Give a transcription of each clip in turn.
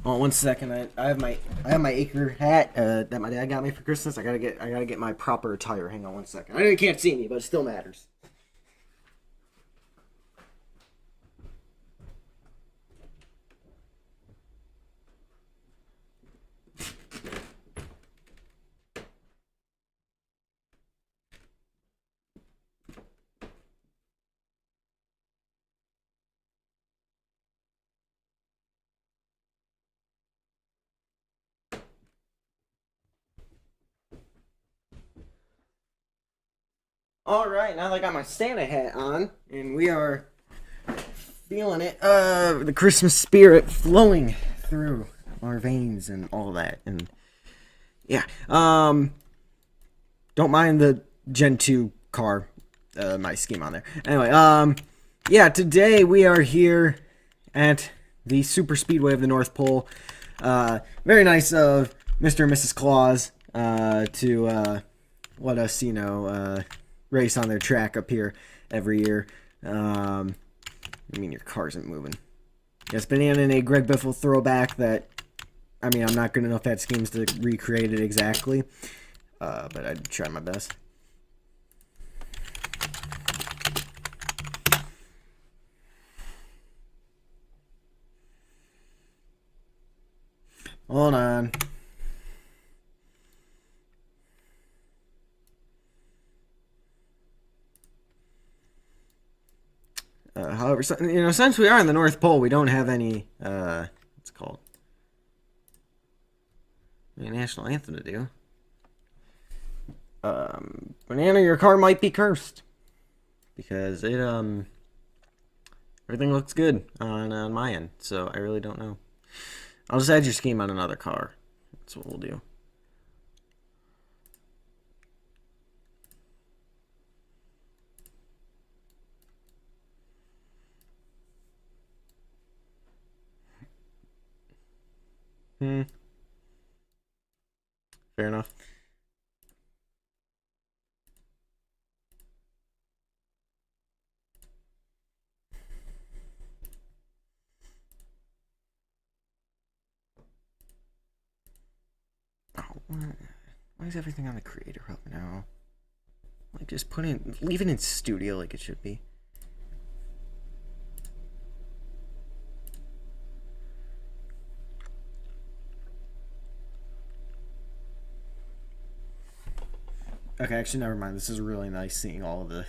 Oh, 1 second. I have my acre hat that my dad got me for Christmas. I gotta get my proper attire. Hang on 1 second. I know you can't see me, but it still matters. All right, now that I got my Santa hat on, and we are feeling it. The Christmas spirit flowing through our veins and all that, and yeah. Don't mind the Gen 2 car, my scheme on there. Anyway, yeah, today we are here at the Super Speedway of the North Pole. Very nice of Mr. and Mrs. Claus to let us, race on their track up here every year. I mean, your car isn't moving. Yes, Banana and a Greg Biffle throwback that, I mean, I'm not good enough at schemes to recreate it exactly. But I'd try my best. Hold on. However, since we are in the North Pole, we don't have any, what's it called? A national anthem to do. Banana, your car might be cursed. Because everything looks good on my end. So I really don't know. I'll just add your scheme on another car. That's what we'll do. Fair enough. Oh, why is everything on the Creator Hub now? Like, just leave it in Studio like it should be. Okay, actually, never mind. This is really nice seeing all the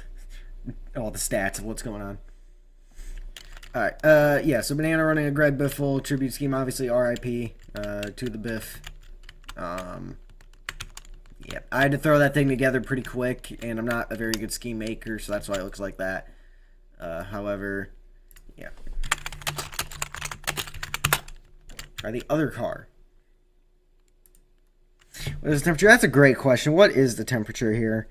stats of what's going on. Alright, yeah, so Banana running a Greg Biffle tribute scheme, obviously RIP to the Biff. Yeah, I had to throw that thing together pretty quick, and I'm not a very good scheme maker, so that's why it looks like that. However, yeah. Try the other car. What is the temperature? That's a great question. What is the temperature here?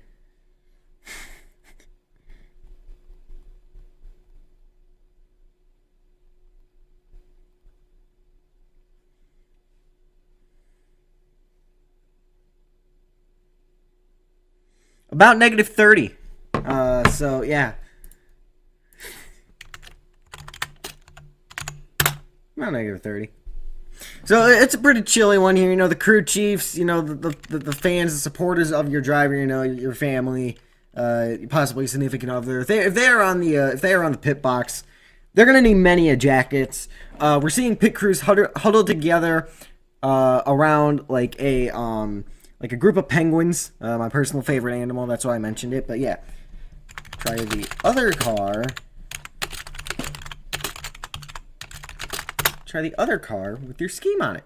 About -30. So yeah. About -30. So it's a pretty chilly one here. The crew chiefs, the fans, the supporters of your driver, your family, possibly significant other. If they are on the pit box, they're gonna need many a jackets. We're seeing pit crews huddled together around like a group of penguins. My personal favorite animal. That's why I mentioned it. But yeah, try the other car. Try the other car with your scheme on it.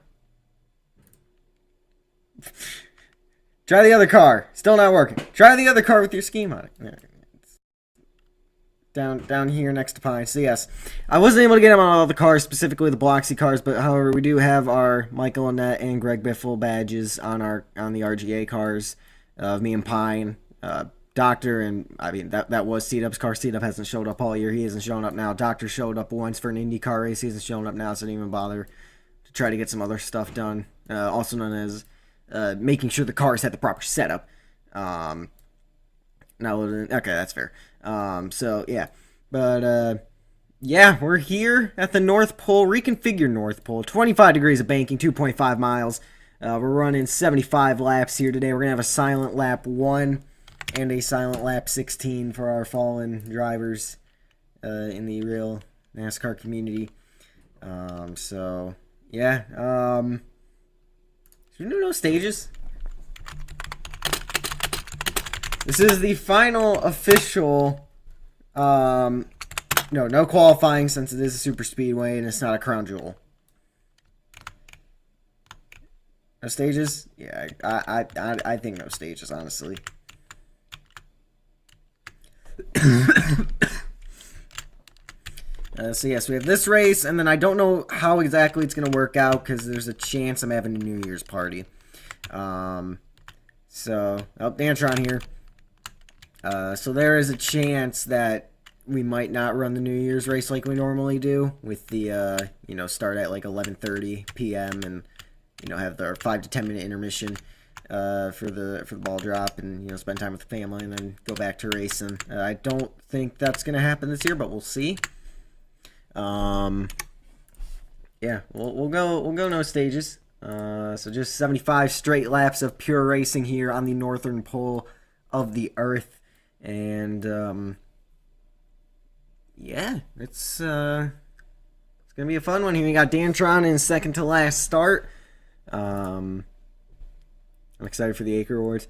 Try the other car. Still not working. Try the other car with your scheme on it. Down here next to Pine. So yes, I wasn't able to get them on all the cars, specifically the Bloxy cars, but however, we do have our Michael Annette and Greg Biffle badges on the RGA cars of me and Pine. Doctor, and I mean that was C-Dub's car. C-Dub hasn't showed up all year. He hasn't shown up now. Doctor showed up once for an IndyCar race. He hasn't shown up now, so didn't even bother to try to get some other stuff done. Also known as making sure the cars had the proper setup. Now, okay, that's fair. So yeah, but Yeah, we're here at the North Pole, reconfigured North Pole. 25 degrees of banking, 2.5 miles. We're running 75 laps here today. We're going to have a silent lap 1 and a silent lap 16 for our fallen drivers in the real NASCAR community. So, yeah. Should we do no stages? This is the final official... No qualifying since it is a super speedway and it's not a crown jewel. No stages? Yeah, I think no stages, honestly. So yes, we have this race, and then I don't know how exactly it's going to work out because there's a chance I'm having a New Year's party. Dantron here. So there is a chance that we might not run the New Year's race like we normally do with the, start at like 11:30 p.m. and, have the 5 to 10 minute intermission for the ball drop and, spend time with the family and then go back to racing. I don't think that's going to happen this year, but we'll see. Yeah, we'll go no stages. So just 75 straight laps of pure racing here on the northern pole of the Earth. And, yeah, it's gonna be a fun one here. You got Dantron in second to last start. I'm excited for the Acre Awards.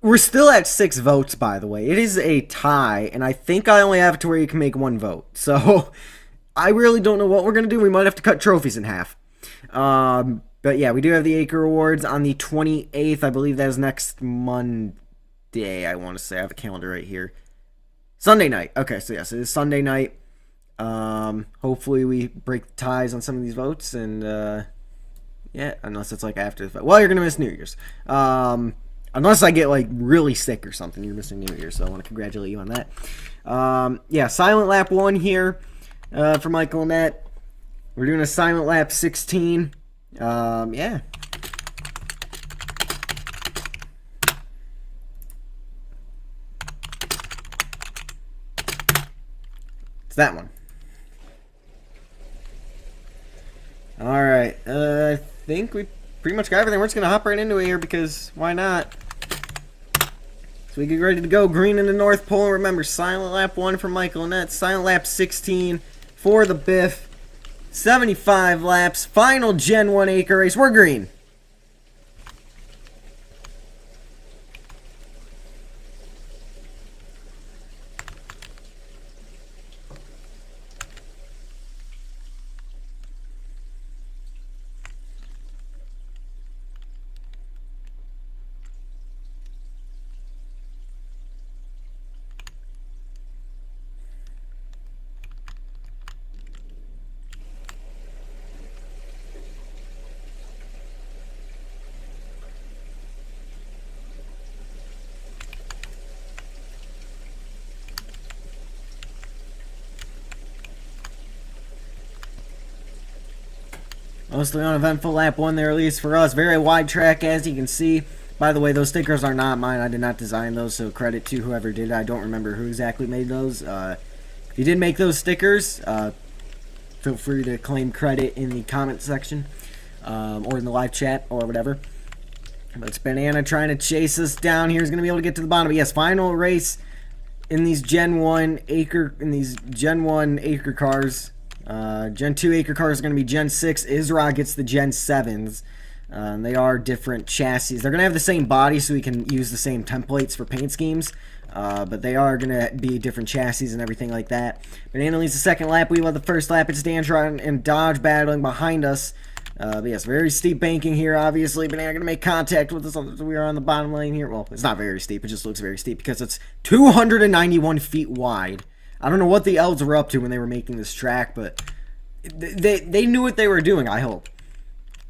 We're still at 6 votes, by the way. It is a tie, and I think I only have it to where you can make 1 vote. So I really don't know what we're gonna do. We might have to cut trophies in half. But yeah, we do have the Acre Awards on the 28th. I believe that is next Monday. I want to say I have a calendar right here. Sunday night. Okay, so yes, it is Sunday night. Hopefully we break the ties on some of these votes, and yeah, unless it's like after the vote. Well, you're gonna miss New Year's. Unless I get like really sick or something, you're missing New Year's. So I want to congratulate you on that. Yeah, silent lap 1 here for Michael and Annette. We're doing a silent lap 16. Yeah. That one. Alright, I think we pretty much got everything. We're just going to hop right into it here because why not? So we get ready to go. Green in the North Pole. Remember, silent lap 1 for Michael and Annette. Silent lap 16 for the Biff. 75 laps. Final Gen 1 Acre race. We're green. Mostly uneventful lap 1 there, at least for us. Very wide track, as you can see. By the way, those stickers are not mine. I did not design those, so credit to whoever did it. I don't remember who exactly made those. If you did make those stickers, feel free to claim credit in the comment section or in the live chat or whatever. But it's Banana trying to chase us down here. He's going to be able to get to the bottom. But yes, final race in these Gen 1 Acre cars. Gen 2 Acre cars are going to be Gen 6. Isra gets the Gen 7s. They are different chassis. They're going to have the same body so we can use the same templates for paint schemes. But they are going to be different chassis and everything like that. Banana leads the second lap. We led the first lap. It's Dantron and Dodge battling behind us. But yes, very steep banking here, obviously. Banana going to make contact with us. We are on the bottom lane here. Well, it's not very steep. It just looks very steep because it's 291 feet wide. I don't know what the elves were up to when they were making this track, but they knew what they were doing, I hope.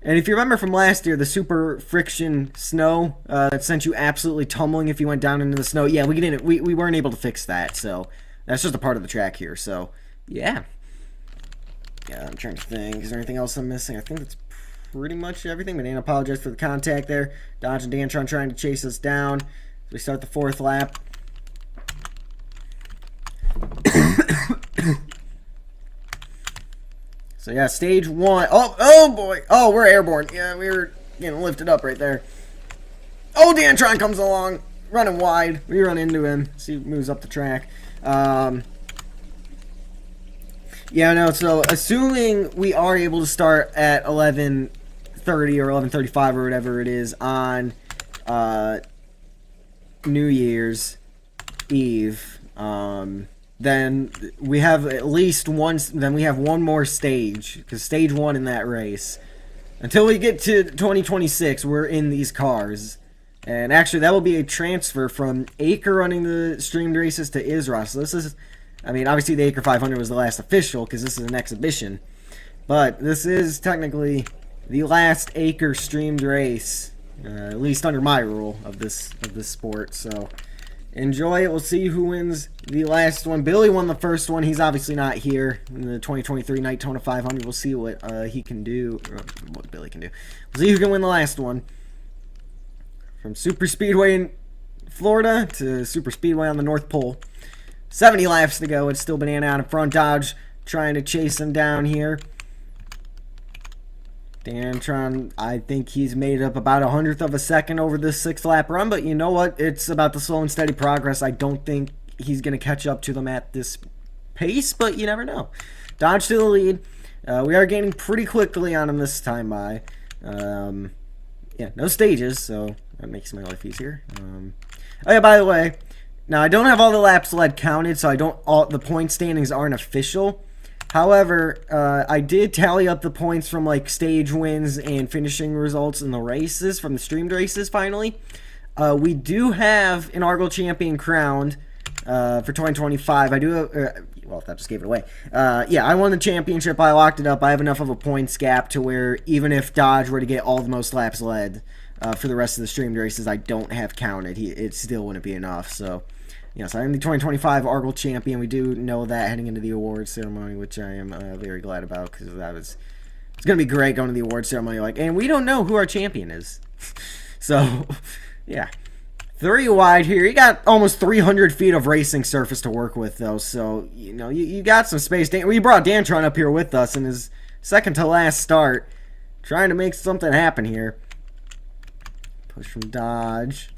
And if you remember from last year, the super friction snow that sent you absolutely tumbling if you went down into the snow, yeah, we weren't able to fix that, so that's just a part of the track here. So yeah, I'm trying to think. Is there anything else I'm missing? I think that's pretty much everything. But I apologize for the contact there. Dodge and Dantron trying to chase us down. So we start the fourth lap. So yeah, stage 1. Oh boy. Oh, we're airborne. Yeah, we were getting lifted up right there. Oh, Dantron comes along, running wide. We run into him. See, he moves up the track. Yeah, no. So assuming we are able to start at 11:30 or 11:35 or whatever it is on New Year's Eve, then we have at least one. Then we have one more stage, because stage 1 in that race. Until we get to 2026, we're in these cars. And actually, that will be a transfer from Acre running the streamed races to Isra. So this is, I mean, obviously the Acre 500 was the last official because this is an exhibition. But this is technically the last Acre streamed race, at least under my rule of this sport. So enjoy it. We'll see who wins the last one. Billy won the first one. He's obviously not here in the 2023 Daytona 500. We'll see what he can do, or what Billy can do. We'll see who can win the last one. From Super Speedway in Florida to Super Speedway on the North Pole. 70 laps to go. It's still Banana out in front. Dodge trying to chase him down here. Dantron, I think he's made up about 100th of a second over this 6-lap run, but you know what? It's about the slow and steady progress. I don't think he's going to catch up to them at this pace, but you never know. Dodge to the lead. We are gaining pretty quickly on him this time by. Yeah, no stages, so that makes my life easier. Oh yeah, by the way, now I don't have all the laps led counted, so the point standings aren't official. However, I did tally up the points from like stage wins and finishing results in the races, from the streamed races finally. We do have an Argo champion crowned for 2025. I do have, well, that just gave it away. Yeah, I won the championship. I locked it up. I have enough of a points gap to where even if Dodge were to get all the most laps led for the rest of the streamed races I don't have counted, it still wouldn't be enough. So, yes, I am the 2025 Argo champion. We do know that heading into the awards ceremony, which I am very glad about, because it's going to be great going to the awards ceremony. And we don't know who our champion is. So, yeah. 3 wide here. You got almost 300 feet of racing surface to work with, though. So, you know, you got some space. We brought Dantron up here with us in his second to last start, trying to make something happen here. Push from Dodge.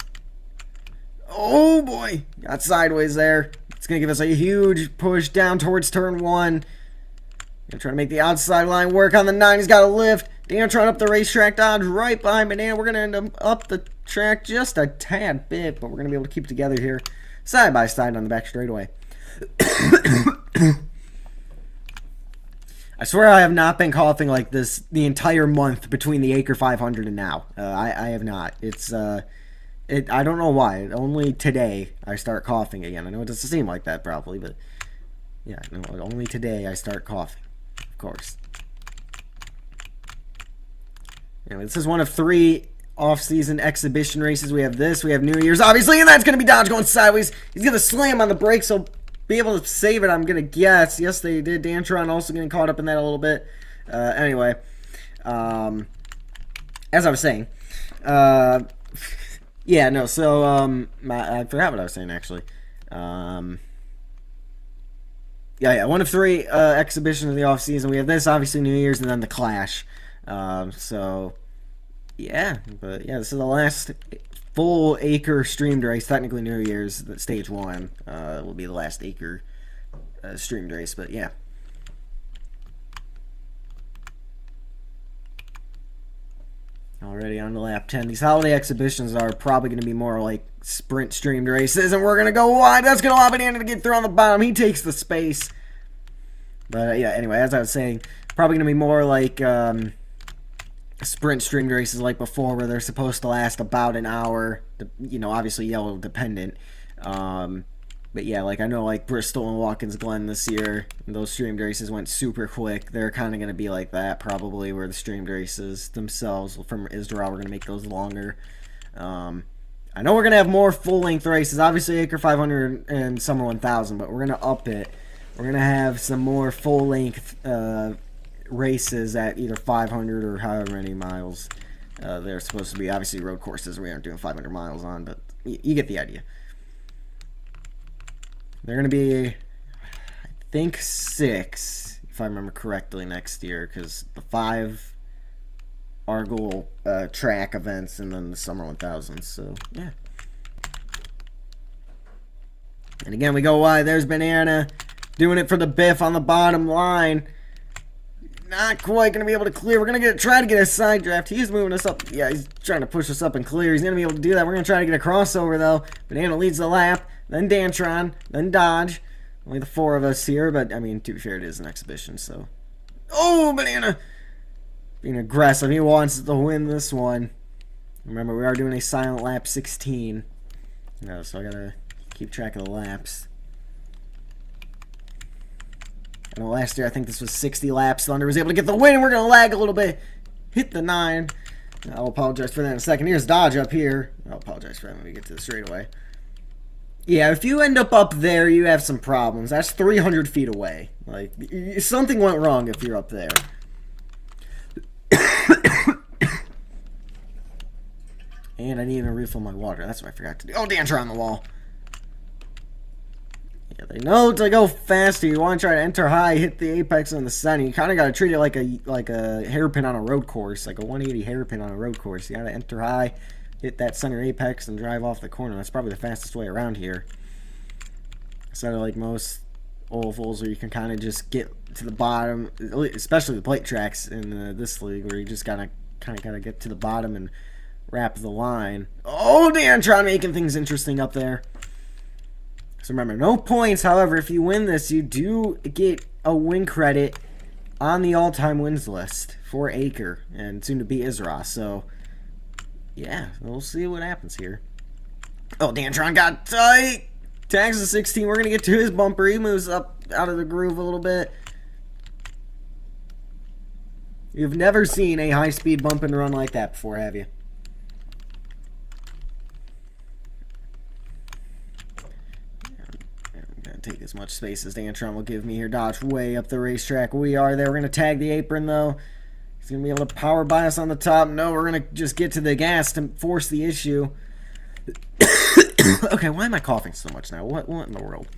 Oh, boy. Got sideways there. It's going to give us a huge push down towards turn 1. Gonna try to make the outside line work on the 9. He's got a lift. Dantron up the racetrack. Dodge right behind Banana. We're going to end up the track just a tad bit, but we're going to be able to keep it together here. Side by side on the back straightaway. I swear I have not been coughing like this the entire month between the Acre 500 and now. I have not. I don't know why. Only today I start coughing again. I know it doesn't seem like that probably, but yeah, no, only today I start coughing, of course. Anyway, this is one of 3 off-season exhibition races. We have this, we have New Year's, obviously, and that's going to be Dodge going sideways. He's going to slam on the brakes, so be able to save it, I'm going to guess. Yes, they did. Dantron also getting caught up in that a little bit. Anyway, as I was saying, yeah, no, so, I forgot what I was saying, actually. Yeah, one of 3 exhibitions of the off-season. We have this, obviously, New Year's, and then the Clash. So, yeah, but yeah, this is the last full Acre streamed race. Technically New Year's, stage 1 will be the last Acre streamed race, but yeah. Already on to lap 10. These holiday exhibitions are probably going to be more like sprint streamed races, and we're going to go wide. That's going to allow Banana to get through on the bottom. He takes the space. But yeah, anyway, as I was saying, probably going to be more like sprint streamed races like before, where they're supposed to last about an hour, you know, obviously yellow dependent. But yeah, like I know like Bristol and Watkins Glen this year, those streamed races went super quick. They're kind of going to be like that probably, where the streamed races themselves from Israel, we're going to make those longer. I know we're going to have more full-length races, obviously Acre 500 and Summer 1000, but we're going to up it. We're going to have some more full-length races at either 500 or however many miles they're supposed to be. Obviously road courses we aren't doing 500 miles on, but you get the idea. They're going to be, I think, 6. if I remember correctly, next year, because the 5 Argyle track events and then the Summer 1000s. So, yeah. And again, we go wide. There's Banana doing it for the Biff on the bottom line. Not quite going to be able to clear. We're going to try to get a side draft. He's moving us up. Yeah, he's trying to push us up and clear. He's going to be able to do that. We're going to try to get a crossover, though. Banana leads the lap. Then Dantron. Then Dodge. Only the 4 of us here, but, I mean, to be fair, it is an exhibition, so. Oh, Banana! Being aggressive. He wants to win this one. Remember, we are doing a silent lap 16. So I got to keep track of the laps. I know last year I think this was 60 laps. Thunder was able to get the win, and we're going to lag a little bit. Hit the 9. I'll apologize for that in a second. Here's Dodge up here. I'll apologize for that when we get to the straightaway. Yeah, if you end up there, you have some problems. That's 300 feet away. Like, something went wrong if you're up there. And I didn't even refill my water. That's what I forgot to do. Oh, Dantra on the wall. Yeah, they know to go faster. You want to try to enter high, hit the apex in the center. You kind of got to treat it like a hairpin on a road course, like a 180 hairpin on a road course. You got to enter high, hit that center apex, and drive off the corner. That's probably the fastest way around here. Instead of like most ovals where you can kind of just get to the bottom, especially the plate tracks in this league, where you just kind of gotta get to the bottom and wrap the line. Oh, Dantron making things interesting up there. So remember, no points. However, if you win this, you do get a win credit on the all-time wins list for Acre and soon to be Isra. So, yeah, we'll see what happens here. Oh, Dantron got tight. Tags the 16. We're going to get to his bumper. He moves up out of the groove a little bit. You've never seen a high-speed bump and run like that before, have you? Take as much space as Dantron will give me here. Dodge way up the racetrack. We are there. We're going to tag the apron, though. He's going to be able to power by us on the top. No, we're going to just get to the gas to force the issue. Okay, why am I coughing so much now? What in the world?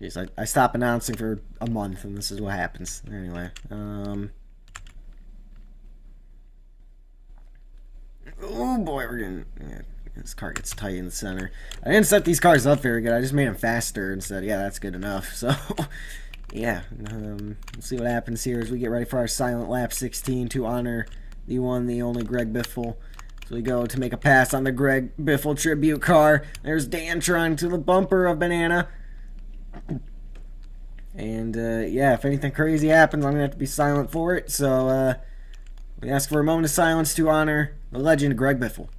Jeez, I stopped announcing for a month, and this is what happens. Anyway, oh boy, we're getting... Yeah. This car gets tight in the center. I didn't set these cars up very good. I just made them faster and said, yeah, that's good enough. So, yeah. We'll see what happens here as we get ready for our silent lap 16 to honor the one, the only Greg Biffle. So we go to make a pass on the Greg Biffle tribute car. There's Dantron to the bumper of Banana. And, yeah, if anything crazy happens, I'm going to have to be silent for it. So, we ask for a moment of silence to honor the legend Greg Biffle.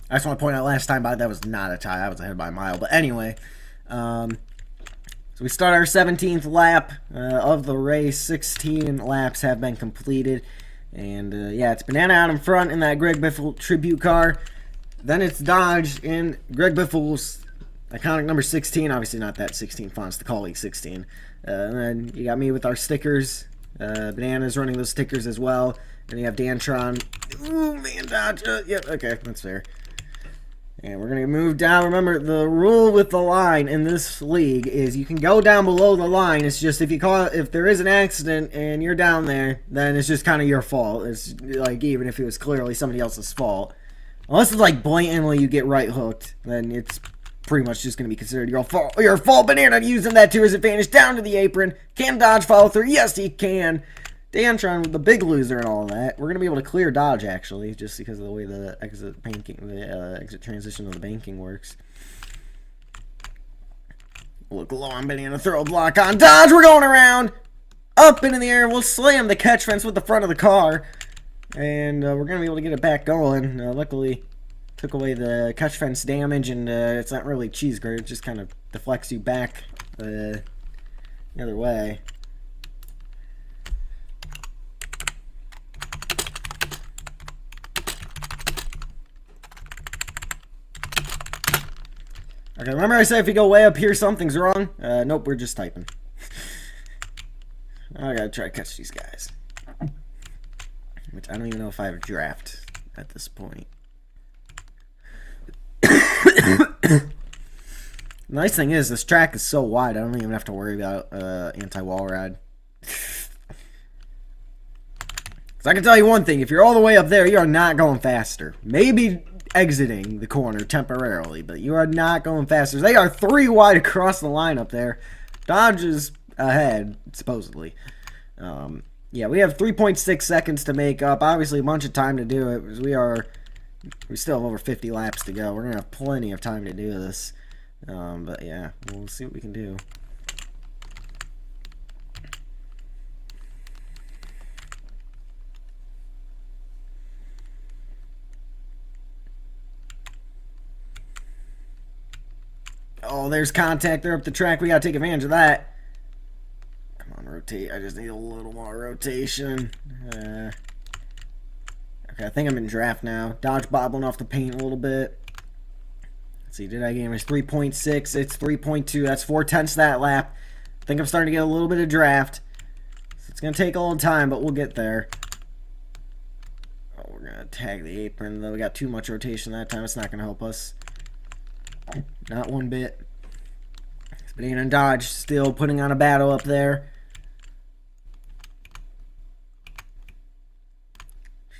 I just want to point out last time that was not a tie. I was ahead by a mile. But anyway, so we start our 17th lap of the race. 16 laps have been completed. And, yeah, it's Banana out in front in that Greg Biffle tribute car. Then it's Dodge in Greg Biffle's iconic number 16. Obviously not that 16 font. It's the colleague 16. And then you got me with our stickers. Banana's running those stickers as well. And you have Dantron. Ooh, man, Dodge. Yep, okay, that's fair. And we're going to move down. Remember, the rule with the line in this league is you can go down below the line. It's just if there is an accident and you're down there, then it's just kind of your fault. It's like even if it was clearly somebody else's fault. Unless it's like blatantly you get right hooked, then it's pretty much just going to be considered your fault. Your fault. Banana using that to his advantage down to the apron. Can Dodge follow through? Yes, he can. Dantron, the big loser and all that. We're going to be able to clear Dodge, actually, just because of the way the exit transition of the banking works. Look low on Banana, throw a block on Dodge. We're going around. up into the air. We'll slam the catch fence with the front of the car. And we're going to be able to get it back going. Luckily, took away the catch fence damage, and it's not really cheese grater. It just kind of deflects you back the other way. Okay, remember I said if you go way up here, something's wrong? Nope, we're just typing. I gotta try to catch these guys. Which I don't even know if I have a draft at this point. The nice thing is, this track is so wide, I don't even have to worry about anti-wall ride. So I can tell you one thing, if you're all the way up there, you are not going faster. Maybe exiting the corner temporarily, but you are not going faster. They are 3 wide across the line up there. Dodge is ahead, supposedly. Yeah, we have 3.6 seconds to make up. Obviously, a bunch of time to do it, because we still have over 50 laps to go. We're going to have plenty of time to do this. But yeah, we'll see what we can do. Oh, there's contact. They're up the track. We got to take advantage of that. Come on, rotate. I just need a little more rotation. Okay, I think I'm in draft now. Dodge bobbling off the paint a little bit. Let's see, did I get him? It's 3.6. It's 3.2. That's 4/10 that lap. I think I'm starting to get a little bit of draft. So it's going to take a little time, but we'll get there. Oh, we're going to tag the apron, though. We got too much rotation that time. It's not going to help us. Not one bit. Banana and Dodge still putting on a battle up there.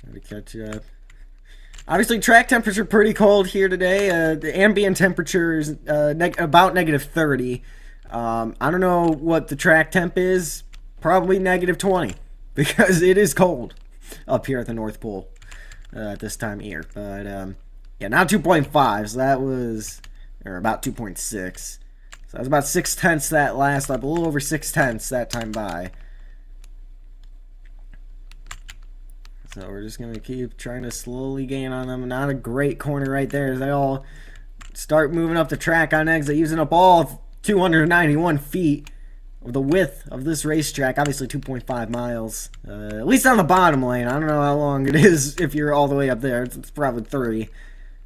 Trying to catch up. Obviously, track temperature pretty cold here today. The ambient temperature is about -30. I don't know what the track temp is. Probably -20 because it is cold up here at the North Pole at this time of year. But yeah, now 2.5. So that was, or about 2.6. So that was about 6/10 that last lap. A little over 6/10 that time by. So we're just going to keep trying to slowly gain on them. Not a great corner right there as they all start moving up the track on exit, using up all 291 feet of the width of this racetrack. Obviously 2.5 miles. At least on the bottom lane. I don't know how long it is if you're all the way up there. It's probably 3.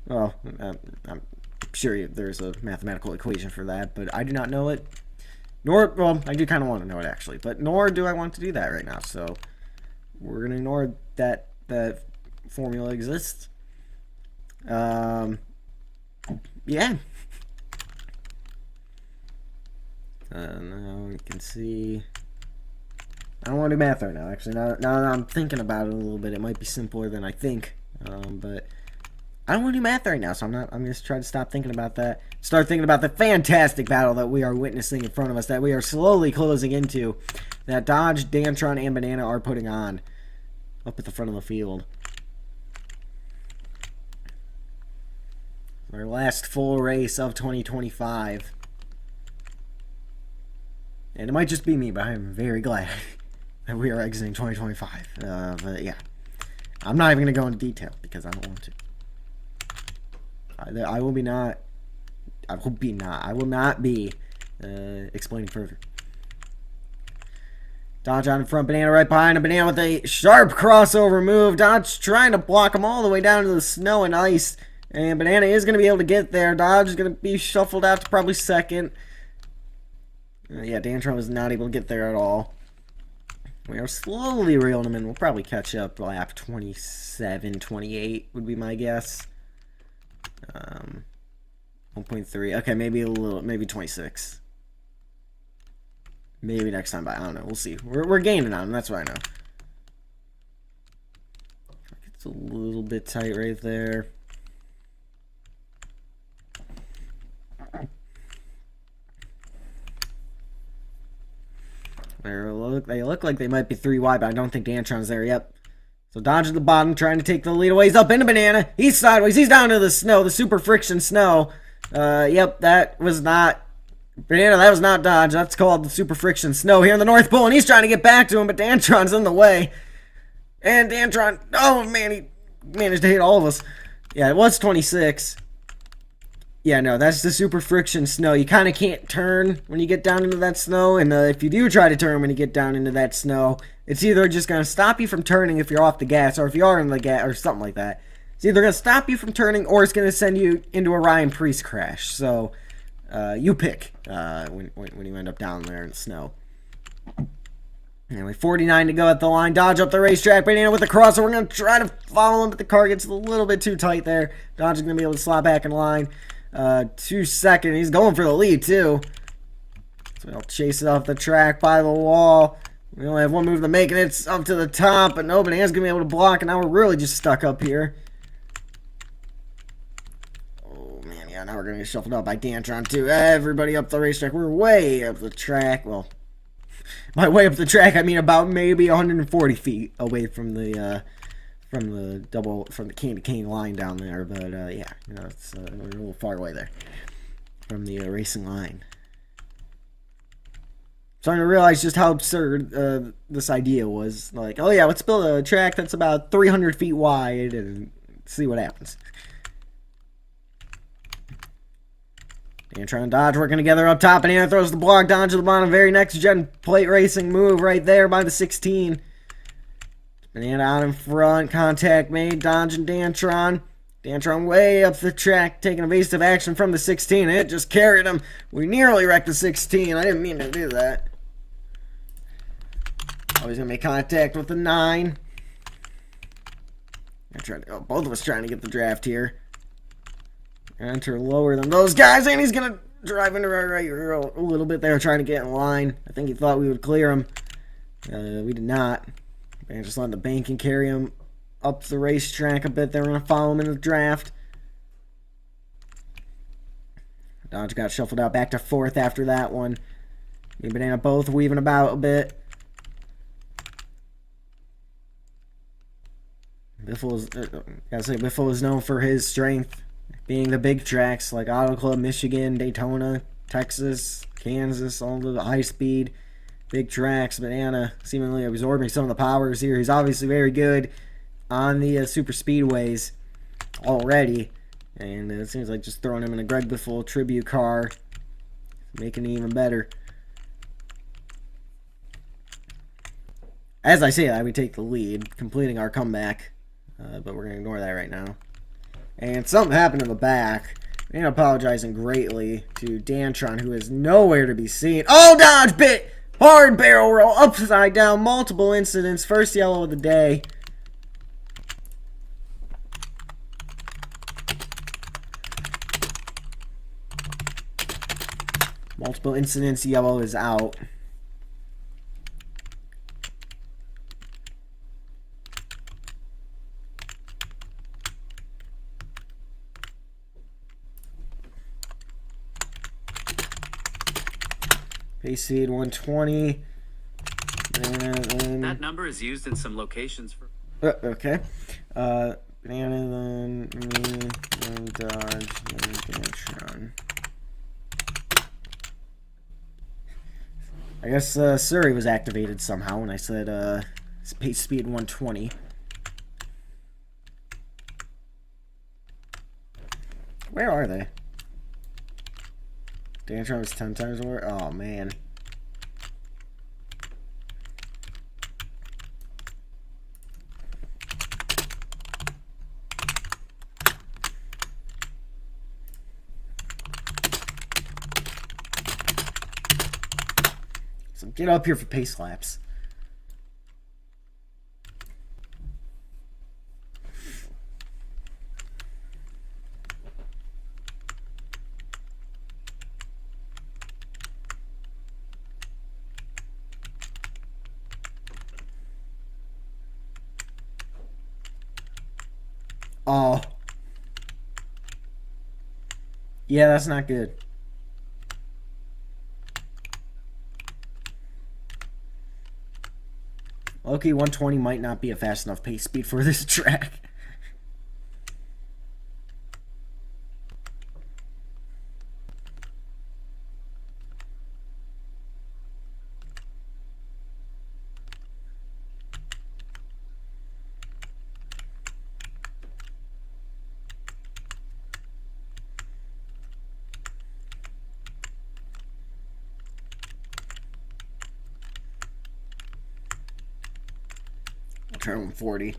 Well, I'm sure there's a mathematical equation for that, but I do not know it. Nor, well, I do kind of want to know it actually, but nor do I want to do that right now. So we're going to ignore that formula exists. Yeah. Now we can see. I don't want to do math right now. Actually, now that I'm thinking about it a little bit, it might be simpler than I think. But I don't want to do math right now, so I'm going to try to stop thinking about that. Start thinking about the fantastic battle that we are witnessing in front of us, that we are slowly closing into, that Dodge, Dantron, and Banana are putting on up at the front of the field. Our last full race of 2025. And it might just be me, but I'm very glad that we are exiting 2025. But yeah, I'm not even going to go into detail because I don't want to. I will not be explaining further. Dodge on in front, Banana right behind him. Banana with a sharp crossover move. Dodge trying to block him all the way down to the snow and ice. And Banana is going to be able to get there. Dodge is going to be shuffled out to probably second. Yeah, Dantron was not able to get there at all. We are slowly reeling him in. We'll probably catch up lap 27, 28 would be my guess. 1.3. Okay, maybe 26. Maybe next time by. I don't know. We'll see. We're gaining on him. That's what I know. It's a little bit tight right there. They look like they might be 3 wide, but I don't think Dantron's there. Yep. So Dodge at the bottom, trying to take the lead away. He's up into Banana. He's sideways. He's down to the snow, the super friction snow. Yep, that was not Banana, that was not dodge. That's called the super friction snow here in the North Pole, and he's trying to get back to him, but Dantron's in the way. And Dantron, oh man, he managed to hit all of us. Yeah, it was 26. Yeah, no, that's the super friction snow. You kind of can't turn when you get down into that snow, and if you do try to turn when you get down into that snow, it's either just going to stop you from turning if you're off the gas, or if you are in the gas, or something like that. It's either going to stop you from turning, or it's going to send you into a Ryan Priest crash. So, you pick when you end up down there in the snow. Anyway, 49 to go at the line. Dodge up the racetrack. Banana with the crosser. We're going to try to follow him, but the car gets a little bit too tight there. Dodge is going to be able to slot back in line. 2 seconds. He's going for the lead, too. So he'll chase it off the track by the wall. We only have one move to make, and it's up to the top, but no, Banana's going to be able to block, and now we're really just stuck up here. Oh, man, yeah, now we're going to get shuffled out by Dantron, too. Everybody up the racetrack. We're way up the track. Well, by way up the track, I mean about maybe 140 feet away from the cane to cane line down there. But yeah, you know, it's we're a little far away there from the racing line. Starting to realize just how absurd this idea was. Like, oh yeah, let's build a track that's about 300 feet wide and see what happens. Dantron and Dodge working together up top, and Anna throws the block down to the bottom. Very next gen plate racing move right there by the 16. Banana out in front, contact made. Dodge and Dantron. Dantron way up the track, taking evasive action from the 16. It just carried him. We nearly wrecked the 16. I didn't mean to do that. Oh, he's going to make contact with the 9. Both of us trying to get the draft here. Enter lower than those guys, and he's going to drive into our right a little bit there, trying to get in line. I think he thought we would clear him. We did not. And just letting the bank and carry him up the racetrack a bit. They were going to follow him in the draft. Dodge got shuffled out back to 4th after that one. Me and Banana both weaving about a bit. Biffle is known for his strength being the big tracks like Auto Club, Michigan, Daytona, Texas, Kansas, all the high speed big tracks. Banana seemingly absorbing some of the powers here. He's obviously very good on the super speedways already, and it seems like just throwing him in a Greg Biffle tribute car, making it even better. As I say that, we take the lead, completing our comeback, but we're going to ignore that right now. And something happened in the back. And apologizing greatly to Dantron, who is nowhere to be seen. Oh, Dodge bit! Hard barrel roll, upside down, multiple incidents. First yellow of the day. Multiple incidents, yellow is out. Pace speed 120. That number is used in some locations for. Okay. Banana, then me, then Dodge, then Dantron. I guess Surrey was activated somehow when I said pace speed 120. Where are they? Dantron was 10 times more? Oh, man. So get up here for pace laps. Oh. Yeah, that's not good. Okay, 120 might not be a fast enough pace speed for this track. try 140.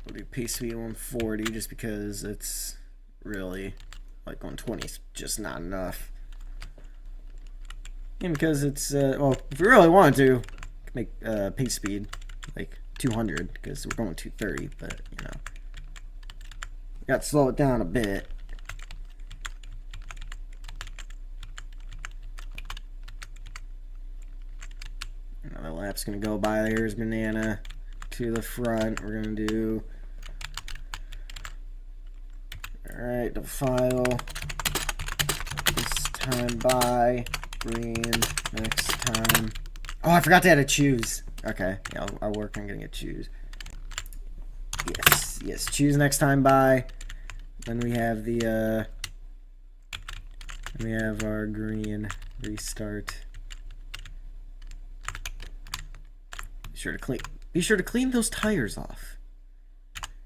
We'll do pace speed 140 just because it's really like 120 is just not enough. And because it's well, if we really wanted to make pace speed like 200 because we're going 230, but you know, we got to slow it down a bit. Another lap's gonna go by. Here's Banana to the front. We're gonna do, alright, defile this time by Green next time. Oh, I forgot to add a choose. Okay, yeah, I'll work on getting a choose. Yes, choose next time by. Then we have the we have our green restart. Be sure to clean those tires off.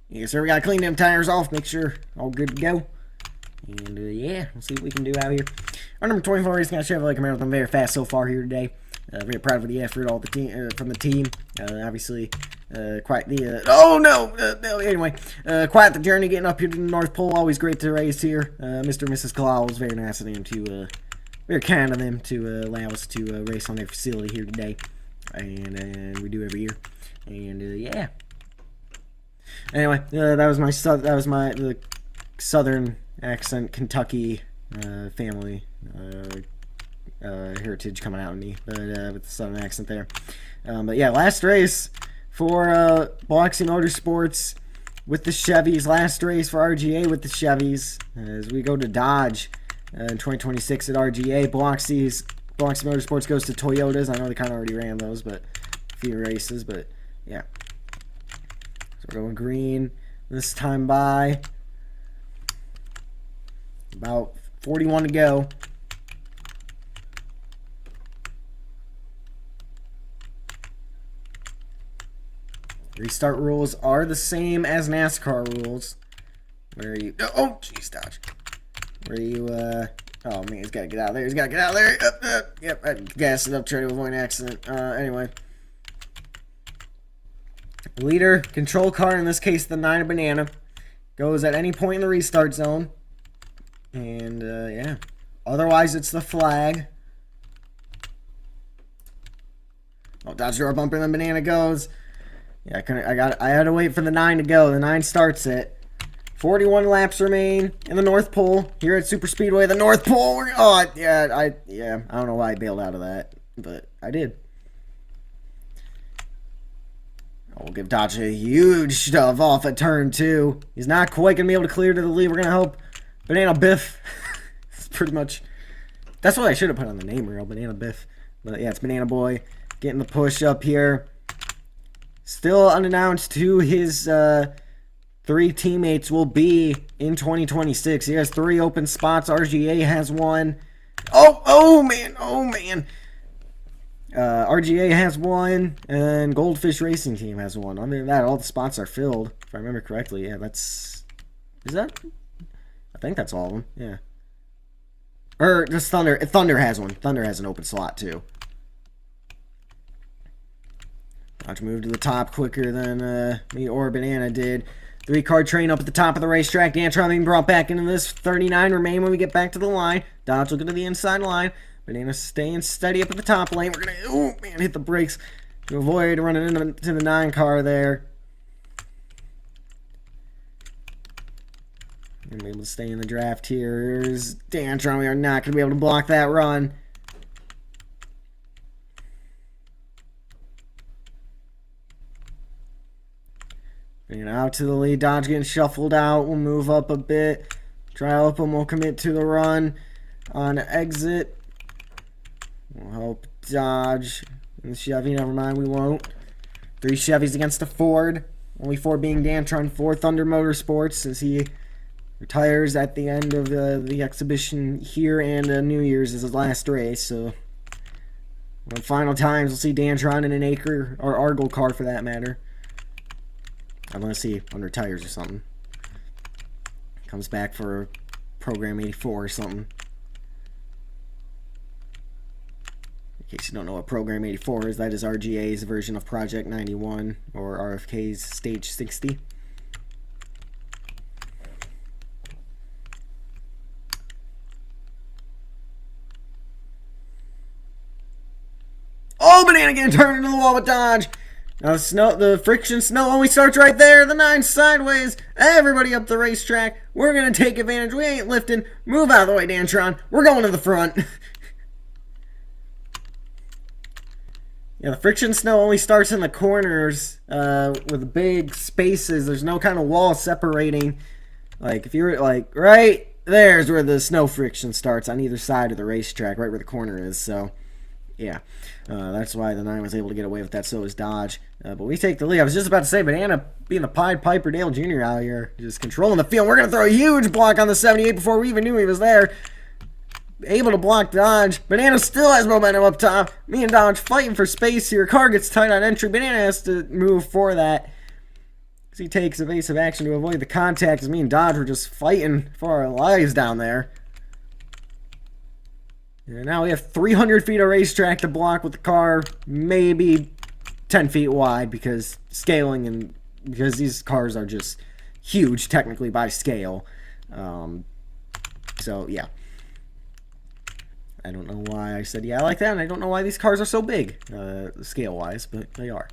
Yes, sir, we gotta clean them tires off, make sure all good to go. And yeah, we'll see what we can do out here. Our number 24 is gonna Chevrolet Camaro with them very fast so far here today. Very proud of the effort, all the team from the team. Obviously, quite the anyway, quite the journey getting up here to the North Pole. Always great to race here. Mr. and Mrs. Kalal was very nice of them to, very kind of them to allow us to race on their facility here today, and we do every year. And yeah. Anyway, that was my southern accent, Kentucky family. Heritage coming out of me, but with the southern accent there. But yeah, last race for Biloxi Motorsports with the Chevys. Last race for RGA with the Chevys as we go to Dodge in 2026 at RGA. Biloxi Motorsports goes to Toyotas. I know they kind of already ran those, but a few races. But yeah, so we're going green this time by. About 41 to go. Restart rules are the same as NASCAR rules. Where you... Oh, jeez, Dodge. Where you, Oh, man, he's got to get out of there. He's got to get out of there. Yep, I gassed it up, trying to avoid an accident. Anyway. Leader, control car, in this case, the 9 of Banana, goes at any point in the restart zone. And, yeah. Otherwise, it's the flag. Oh, Dodge door bumper, then Banana goes. Yeah, I had to wait for the 9 to go. The 9 starts it. 41 laps remain in the North Pole here at Super Speedway. The North Pole. Oh, yeah, I don't know why I bailed out of that, but I did. Oh, we'll give Dodge a huge shove off at turn 2. He's not quite gonna be able to clear to the lead. We're gonna hope Banana Biff. It's pretty much. That's what I should have put on the name reel, Banana Biff. But yeah, it's Banana Boy getting the push up here. Still unannounced who his 3 teammates will be in 2026. He has 3 open spots. RGA has 1. Oh man. RGA has 1, and Goldfish Racing Team has 1. Other than that, all the spots are filled. If I remember correctly, yeah, is that? I think that's all of them. Yeah. Or just Thunder. Thunder has 1. Thunder has an open slot too. Dodge moved to the top quicker than me or Banana did. 3-car train up at the top of the racetrack. Dantron being brought back into this. 39 remain when we get back to the line. Dodge will go to the inside line. Banana staying steady up at the top lane. We're going to, hit the brakes to avoid running into the 9 car there. Gonna be able to stay in the draft here. Here's Dantron. We are not going to be able to block that run. And out to the lead. Dodge getting shuffled out. We'll move up a bit. Try help him. We'll commit to the run on exit. We'll help Dodge. And the Chevy, never mind, we won't. 3 Chevys against a Ford. Only 4 being Dantron, 4 Thunder Motorsports as he retires at the end of the exhibition here, and New Year's is his last race. So, the final times, we'll see Dantron in an Acre or Argyle car for that matter. I want to see under tires or something. Comes back for Program 84 or something. In case you don't know what Program 84 is, that is RGA's version of Project 91, or RFK's Stage 60. Oh, Banana getting turned into the wall with dodge. Now the friction snow only starts right there. The 9 sideways. Everybody up the racetrack. We're going to take advantage. We ain't lifting. Move out of the way, Dantron. We're going to the front. Yeah, the friction snow only starts in the corners with big spaces. There's no kind of wall separating. Like, if you're, like, right there's where the snow friction starts on either side of the racetrack, right where the corner is. So, yeah, that's why the 9 was able to get away with that. So is Dodge. But we take the lead. I was just about to say, Banana being the Pied Piper Dale Jr. out here, just controlling the field. We're going to throw a huge block on the 78 before we even knew he was there. Able to block Dodge. Banana still has momentum up top. Me and Dodge fighting for space here. Car gets tight on entry. Banana has to move for that, because he takes evasive action to avoid the contact, as me and Dodge were just fighting for our lives down there. And now we have 300 feet of racetrack to block with the car, maybe 10 feet wide, because scaling, and because these cars are just huge technically by scale. So yeah, I don't know why I said yeah like that, and I don't know why these cars are so big scale wise, but they are.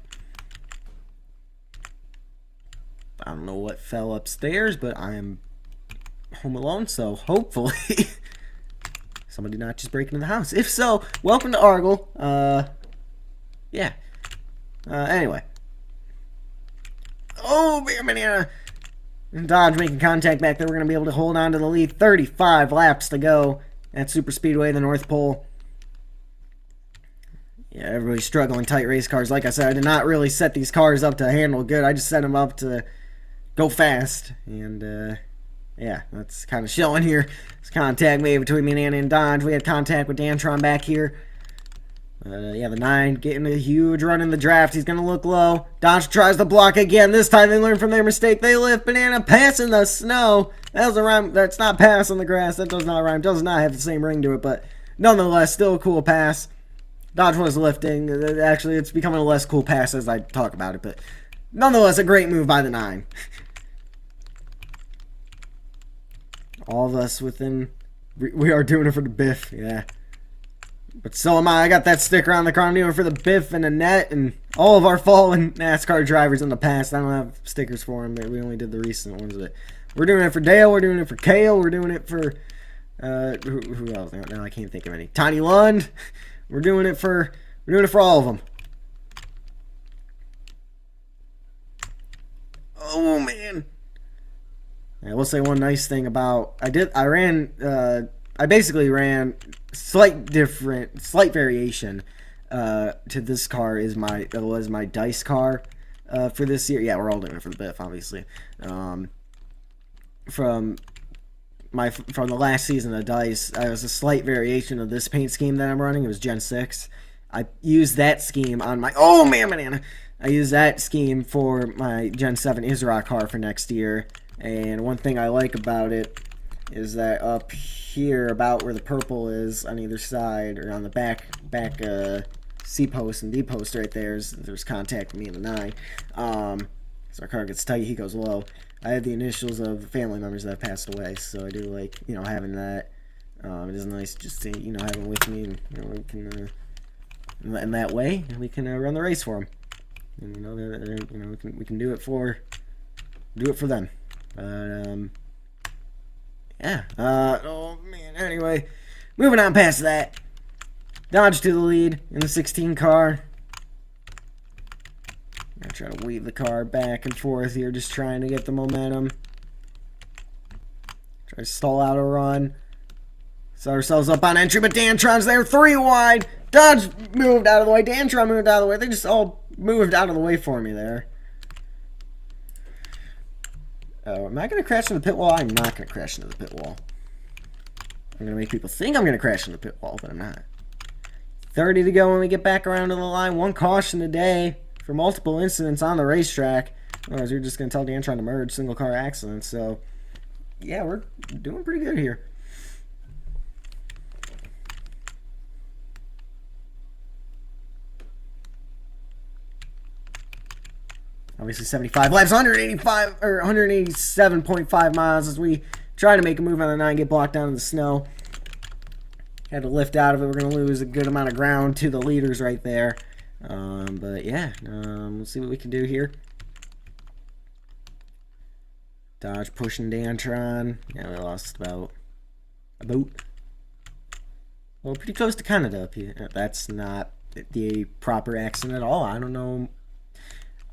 I don't know what fell upstairs, but I am home alone, so hopefully somebody not just break into the house. If so, welcome to Argyle. Yeah. Anyway. Oh, Banana. Dodge making contact back there. We're going to be able to hold on to the lead. 35 laps to go at Super Speedway, the North Pole. Yeah, everybody's struggling. Tight race cars. Like I said, I did not really set these cars up to handle good. I just set them up to go fast. And, yeah, that's kind of showing here. It's contact made between Banana and Dodge. We had contact with Dantron back here. Yeah, the 9 getting a huge run in the draft. He's going to look low. Dodge tries to block again. This time they learn from their mistake. They lift. Banana passing the snow. That was a rhyme. That's not pass on the grass. That does not rhyme. Does not have the same ring to it, but nonetheless, still a cool pass. Dodge was lifting. Actually, it's becoming a less cool pass as I talk about it, but nonetheless, a great move by the 9. All of us within... We are doing it for the Biff, yeah. But so am I. I got that sticker on the car. I'm doing it for the Biff and Annette and all of our fallen NASCAR drivers in the past. I don't have stickers for them. We only did the recent ones. But we're doing it for Dale. We're doing it for Kale. We're doing it for... who else? No, I can't think of any. Tiny Lund. We're doing it for all of them. Oh, man. I will say one nice thing about I basically ran slight variation to this car was my dice car for this year. Yeah, we're all doing it for the Biff, obviously. From the last season of dice, I was a slight variation of this paint scheme that I'm running. It was Gen 6. I used that scheme on my Banana. I used that scheme for my Gen 7 Isra car for next year. And one thing I like about it is that up here, about where the purple is on either side, or on the back C post and D post right there's contact with me and the 9. So our car gets tight, he goes low. I have the initials of family members that have passed away, so I do like having that. It is nice just to have them with me, and we can in that way we can run the race for them. And we can do it for them. Yeah. Oh man. Anyway, moving on past that. Dodge to the lead in the 16 car. I'm trying to weave the car back and forth here, just trying to get the momentum. Try to stall out a run. Set ourselves up on entry, but Dantron's there, 3 wide. Dodge moved out of the way. Dantron moved out of the way. They just all moved out of the way for me there. Am I going to crash into the pit wall? I'm not going to crash into the pit wall. I'm going to make people think I'm going to crash into the pit wall, but I'm not. 30 to go when we get back around to the line. 1 caution a day for multiple incidents on the racetrack. Otherwise, you're just going to tell Dantron to merge single car accidents. So, yeah, we're doing pretty good here. Obviously 75 laps, 185 or 187.5 miles as we try to make a move on the 9, get blocked down in the snow. Had to lift out of it. We're going to lose a good amount of ground to the leaders right there. But yeah, we'll see what we can do here. Dodge pushing Dantron. Yeah, we lost about a boat. Well, pretty close to Canada. That's not the proper accent at all. I don't know.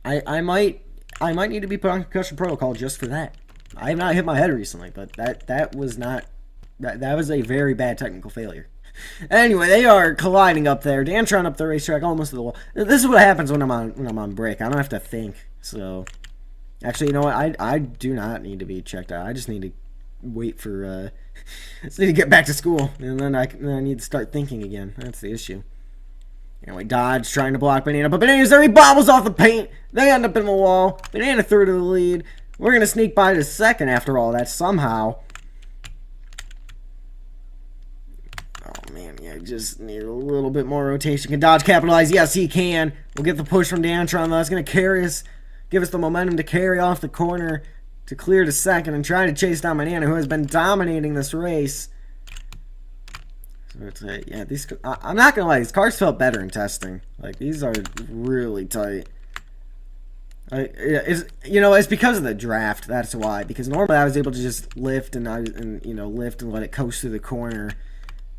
I might need to be put on concussion protocol just for that. I have not hit my head recently, but that was not that was a very bad technical failure. Anyway, they are colliding up there. Dantron up the racetrack, almost to the wall. This is what happens when I'm on break. I don't have to think. So, actually, you know what? I do not need to be checked out. I just need to wait for I just need to get back to school, and then I need to start thinking again. That's the issue. Anyway, Dodge trying to block Banana, but Banana's there. He bobbles off the paint. They end up in the wall. Banana through to the lead. We're going to sneak by to second after all that somehow. Oh, man, yeah, just need a little bit more rotation. Can Dodge capitalize? Yes, he can. We'll get the push from Dantron, though. That's going to carry us, give us the momentum to carry off the corner to clear to second and try to chase down Banana, who has been dominating this race. So it's yeah, I'm not gonna lie, these cars felt better in testing. Like, these are really tight. It's because of the draft. That's why. Because normally I was able to just lift and lift and let it coast through the corner,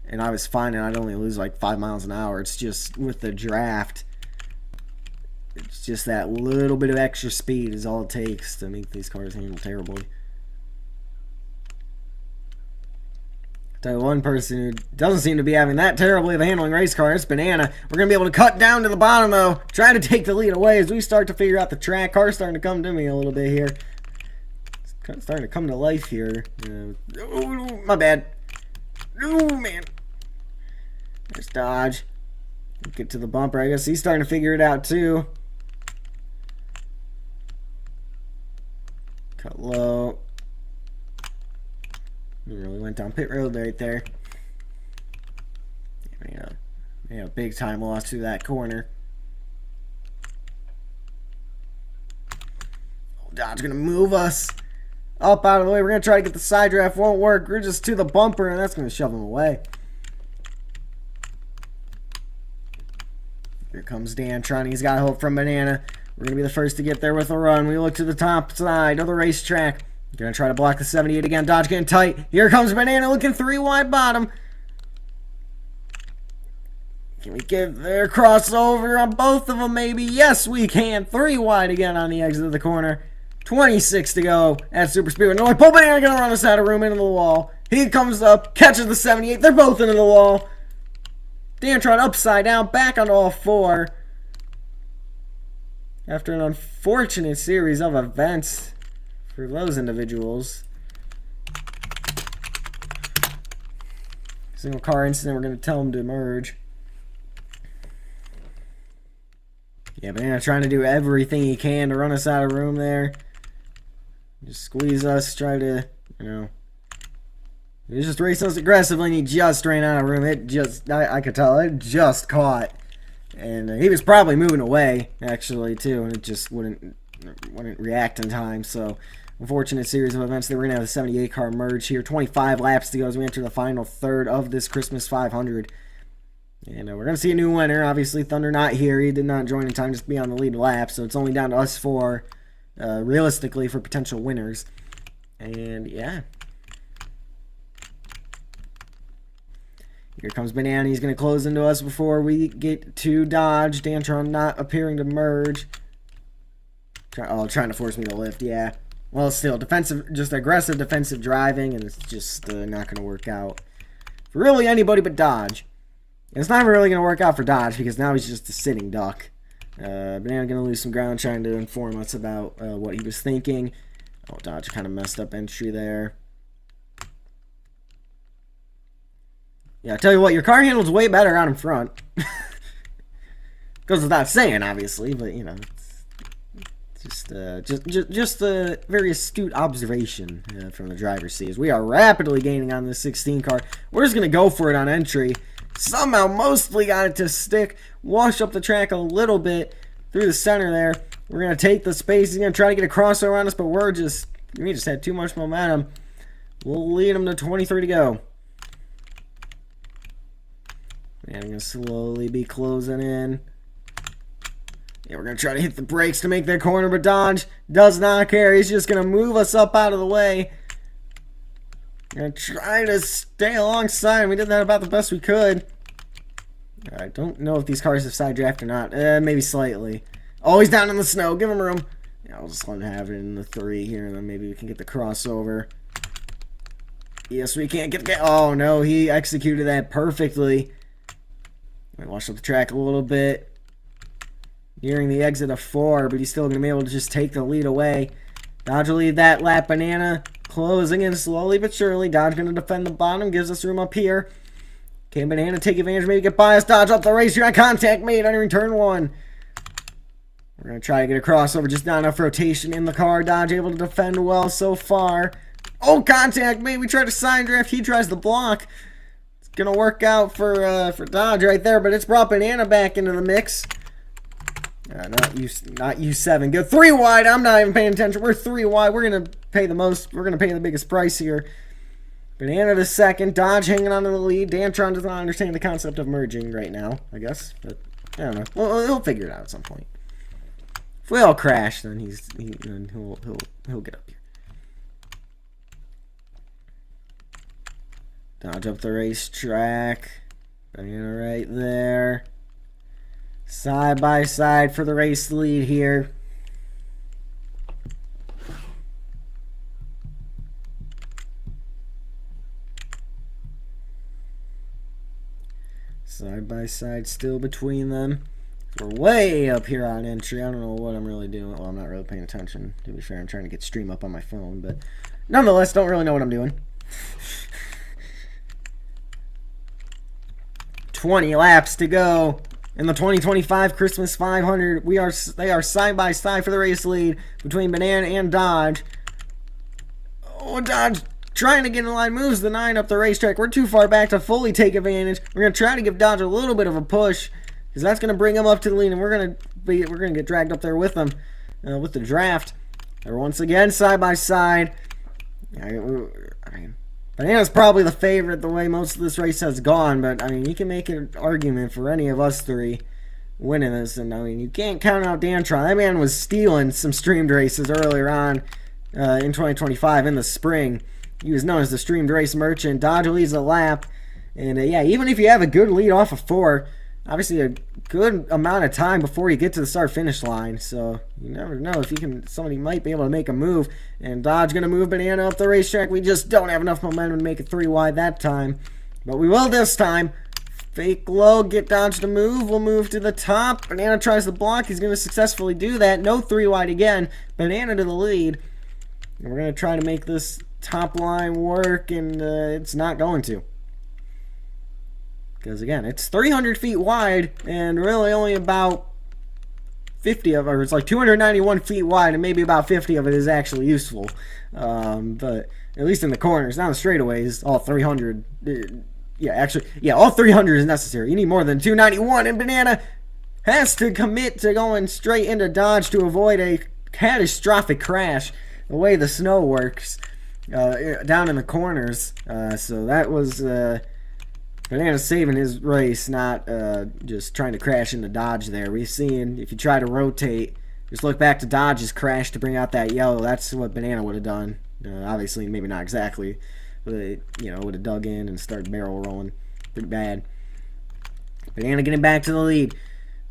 and I was fine, and I'd only lose like 5 miles an hour. It's just with the draft, it's just that little bit of extra speed is all it takes to make these cars handle terribly. Tell you one person who doesn't seem to be having that terribly of a handling race car, it's Banana. We're going to be able to cut down to the bottom, though. Trying to take the lead away as we start to figure out the track. Car's starting to come to me a little bit here. It's starting to come to life here. Oh, my bad. Oh, man. There's Dodge. Get to the bumper. I guess he's starting to figure it out, too. Cut low. We really went down pit road right there. Yeah, big time loss to that corner. Oh, Dodge gonna move us up out of the way. We're gonna try to get the side draft. Won't work. We're just to the bumper, and that's gonna shove him away. Here comes Dantron. He's got hope from Banana. We're gonna be the first to get there with a run. We look to the top side of the racetrack. Gonna try to block the 78 again. Dodge getting tight. Here comes Banana looking 3 wide bottom. Can we get their crossover on both of them, maybe? Yes, we can. 3 wide again on the exit of the corner. 26 to go at Super Speedway. No, Paul Banana gonna run us out of room into the wall. He comes up, catches the 78. They're both into the wall. Dantron upside down, back on all 4. After an unfortunate series of events for those individuals. Single car incident, we're going to tell them to merge. Yeah, Banana trying to do everything he can to run us out of room there. Just squeeze us, try to, he just raced us aggressively and he just ran out of room. It just, I could tell, it just caught. And he was probably moving away, actually, too, and it just wouldn't react in time, so unfortunate series of events. They were going to have the 78 car merge here. 25 laps to go as we enter the final third of this Christmas 500. And we're going to see a new winner. Obviously, Thunder not here. He did not join in time just to be on the lead lap. So it's only down to us 4, realistically, for potential winners. And, yeah. Here comes Banana. He's going to close into us before we get to Dodge. Dantron not appearing to merge. Trying to force me to lift, yeah. Well, still, just aggressive defensive driving, and it's just not going to work out for really anybody but Dodge. And it's not really going to work out for Dodge because now he's just a sitting duck. Banana going to lose some ground trying to inform us about what he was thinking. Oh, Dodge kind of messed up entry there. Yeah, I tell you what, your car handles way better out in front. Goes without saying, obviously, but, it's Just a very astute observation from the driver's seat. As we are rapidly gaining on this 16 car. We're just going to go for it on entry. Somehow mostly got it to stick. Wash up the track a little bit through the center there. We're going to take the space. He's going to try to get a crossover on us, but we just had too much momentum. We'll lead him to 23 to go. And I'm going to slowly be closing in. Yeah, we're going to try to hit the brakes to make that corner, but Dodge does not care. He's just going to move us up out of the way. We're going to try to stay alongside. We did that about the best we could. I don't know if these cars have side draft or not. Maybe slightly. Oh, he's down in the snow. Give him room. Yeah, I'll just let him have it in the 3 here, and then maybe we can get the crossover. Yes, we can't get the... Oh, no, he executed that perfectly. Might wash up the track a little bit. Nearing the exit of 4, but he's still going to be able to just take the lead away. Dodge will lead that lap. Banana closing in slowly but surely. Dodge going to defend the bottom. Gives us room up here. Can Banana take advantage? Maybe get by us. Dodge up the race. Got contact made entering turn 1. We're going to try to get a crossover. Just not enough rotation in the car. Dodge able to defend well so far. Oh, contact made. We tried to side draft. He tries to block. It's going to work out for Dodge right there, but it's brought Banana back into the mix. Not U7. Go 3 wide. I'm not even paying attention. We're 3 wide. We're gonna pay the most. We're gonna pay the biggest price here. Banana to second. Dodge hanging on to the lead. Dantron does not understand the concept of merging right now, I guess. But I don't know. Well, he'll figure it out at some point. If we all crash, then he'll get up here. Dodge up the racetrack. Banana right there. Side by side for the race lead here. Side by side still between them. We're way up here on entry. I don't know what I'm really doing. Well, I'm not really paying attention, to be fair. I'm trying to get stream up on my phone, but nonetheless, don't really know what I'm doing. 20 laps to go. In the 2025 Christmas 500, they are side by side for the race lead between Banana and Dodge. Oh, Dodge trying to get in line, moves the 9 up the racetrack. We're too far back to fully take advantage. We're going to try to give Dodge a little bit of a push, because that's going to bring him up to the lead, and we're going to get dragged up there with them with the draft. They're once again side by side. Banana's probably the favorite the way most of this race has gone, but I mean, you can make an argument for any of us 3 winning this, and I mean, you can't count out Dantron. That man was stealing some streamed races earlier on in 2025 in the spring. He was known as the streamed race merchant. Dodge leads the lap, and yeah, even if you have a good lead off of 4, obviously a good amount of time before you get to the start-finish line, so you never know if somebody might be able to make a move. And Dodge going to move Banana up the racetrack. We just don't have enough momentum to make it 3 wide that time, but we will this time. Fake low, get Dodge to move. We'll move to the top. Banana tries to block. He's going to successfully do that. No 3 wide again. Banana to the lead. And we're going to try to make this top line work, and it's not going to. Because again, it's 300 feet wide, and really only about 50 of it, or it's like 291 feet wide, and maybe about 50 of it is actually useful. But at least in the corners, now the straightaways, all 300. All 300 is necessary. You need more than 291, and Banana has to commit to going straight into Dodge to avoid a catastrophic crash. The way the snow works down in the corners, so that was Banana's saving his race, not just trying to crash into Dodge there. We've seen, if you try to rotate, just look back to Dodge's crash to bring out that yellow. That's what Banana would have done. Obviously, maybe not exactly, but it, would have dug in and started barrel rolling pretty bad. Banana getting back to the lead.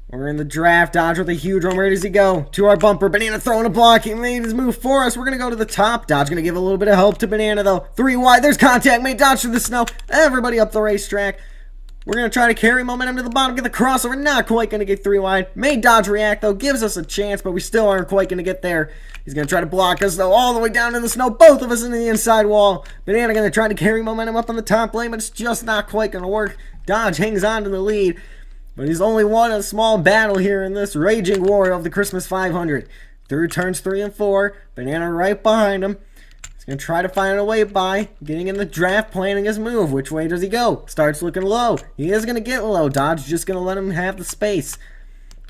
We're in the draft. Dodge with a huge one. Where does he go? To our bumper. Banana throwing a block. He made his move for us. We're going to go to the top. Dodge going to give a little bit of help to Banana, though. 3 wide. There's contact. Made Dodge through the snow. Everybody up the racetrack. We're going to try to carry momentum to the bottom. Get the crossover. Not quite going to get 3 wide. Made Dodge react, though. Gives us a chance, but we still aren't quite going to get there. He's going to try to block us, though, all the way down in the snow. Both of us into the inside wall. Banana going to try to carry momentum up on the top lane, but it's just not quite going to work. Dodge hangs on to the lead. But he's only won a small battle here in this raging war of the Christmas 500. through turns 3 and 4. Banana right behind him. He's going to try to find a way by getting in the draft, planning his move. Which way does he go? Starts looking low. He is going to get low. Dodge just going to let him have the space.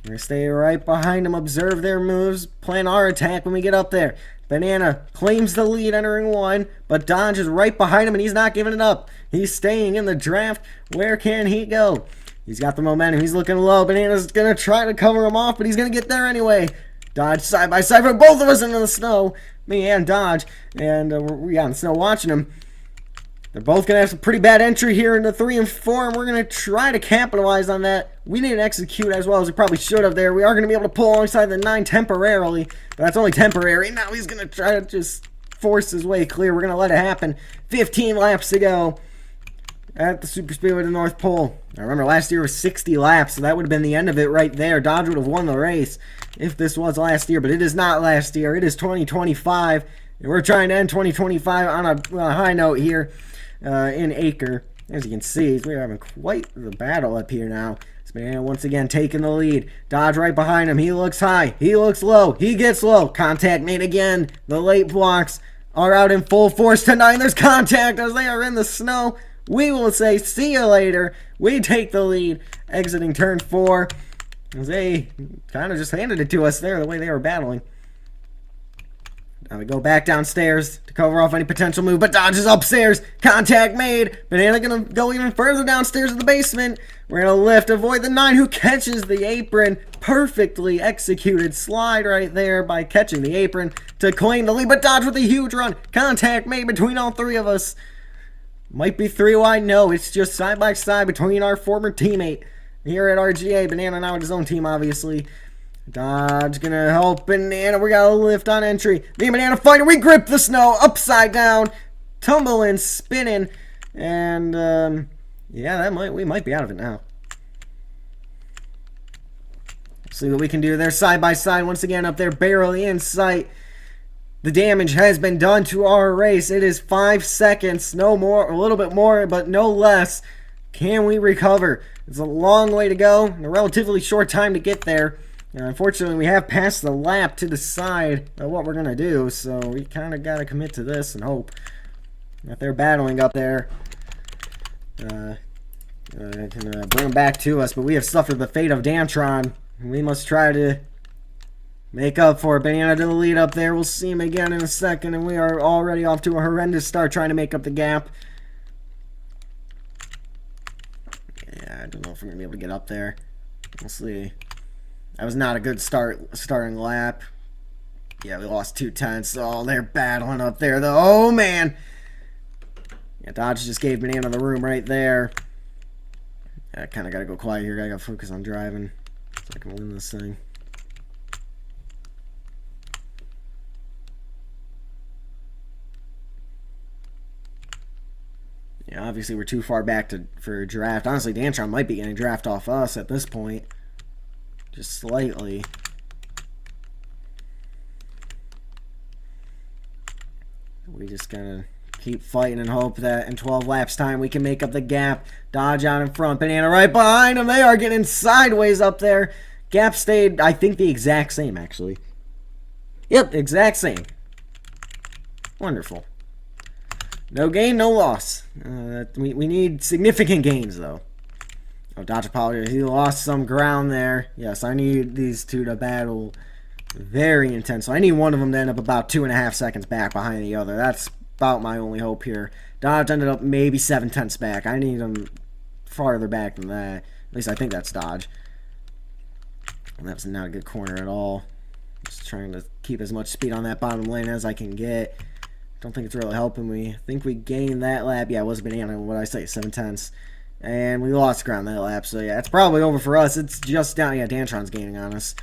We're going to stay right behind him, observe their moves, plan our attack when we get up there. Banana claims the lead entering 1, but Dodge is right behind him and he's not giving it up. He's staying in the draft. Where can he go? He's got the momentum. He's looking low. Banana's going to try to cover him off, but he's going to get there anyway. Dodge side by side for both of us into the snow. Me and Dodge. And we're in the snow watching him. They're both going to have some pretty bad entry here into 3 and 4, and we're going to try to capitalize on that. We didn't execute as well as we probably should have there. We are going to be able to pull alongside the 9 temporarily, but that's only temporary. Now he's going to try to just force his way clear. We're going to let it happen. 15 laps to go at the Super Speedway of the North Pole. I remember last year was 60 laps, so that would have been the end of it right there. Dodge would have won the race if this was last year, but it is not last year. It is 2025, and we're trying to end 2025 on a high note here in Acre. As you can see, we're having quite the battle up here now. Banana once again taking the lead. Dodge right behind him. He looks high. He looks low. He gets low. Contact made again. The late blocks are out in full force tonight. There's contact as they are in the snow. We will say see you later. We take the lead exiting turn 4. As they kind of just handed it to us there the way they were battling. Now we go back downstairs to cover off any potential move, but Dodge is upstairs. Contact made. Banana gonna go even further downstairs to the basement. We're gonna lift, avoid the 9 who catches the apron. Perfectly executed slide right there by catching the apron to claim the lead, but Dodge with a huge run. Contact made between all 3 of us. Might be 3 wide, no, it's just side by side between our former teammate here at RGA. Banana now with his own team, obviously. Dodge gonna help Banana. We got a lift on entry. Me and Banana fighting. We grip the snow upside down, tumbling, spinning, and yeah, we might be out of it now. See what we can do there. Side by side once again up there, barely in sight. The damage has been done to our race. It is 5 seconds, no more, a little bit more, but no less. Can we recover? It's a long way to go, and a relatively short time to get there. Unfortunately, we have passed the lap to decide what we're going to do, so we kind of got to commit to this and hope that they're battling up there can bring them back to us. But we have suffered the fate of Damtron. We must try to make up for it. Banana to the lead up there. We'll see him again in a second, and we are already off to a horrendous start trying to make up the gap. Yeah, I don't know if we're going to be able to get up there. We'll see. That was not a good starting lap. Yeah, we lost 2 tenths. Oh, they're battling up there, though. Oh, man. Yeah, Dodge just gave Banana the room right there. I kind of got to go quiet here. I got to focus on driving so I can win this thing. Yeah, obviously we're too far back for a draft. Honestly, Dantron might be getting draft off us at this point. Just slightly. We just gotta keep fighting and hope that in 12 laps time we can make up the gap. Dodge out in front. Banana right behind them. They are getting sideways up there. Gap stayed, I think, the exact same, actually. Yep, exact same. Wonderful. No gain, no loss. We need significant gains, though. Oh, Dodge apologizes. He lost some ground there. Yes, I need these two to battle very intense. So I need one of them to end up about 2.5 seconds back behind the other. That's about my only hope here. Dodge ended up maybe 7 tenths back. I need him farther back than that. At least I think that's Dodge. And that's not a good corner at all. Just trying to keep as much speed on that bottom lane as I can get. Don't think it's really helping me. I think we gained that lap. Yeah, it was Banana. What did I say? 7 tenths. And we lost ground that lap. So, yeah, it's probably over for us. It's just down. Yeah, Dantron's gaining on us.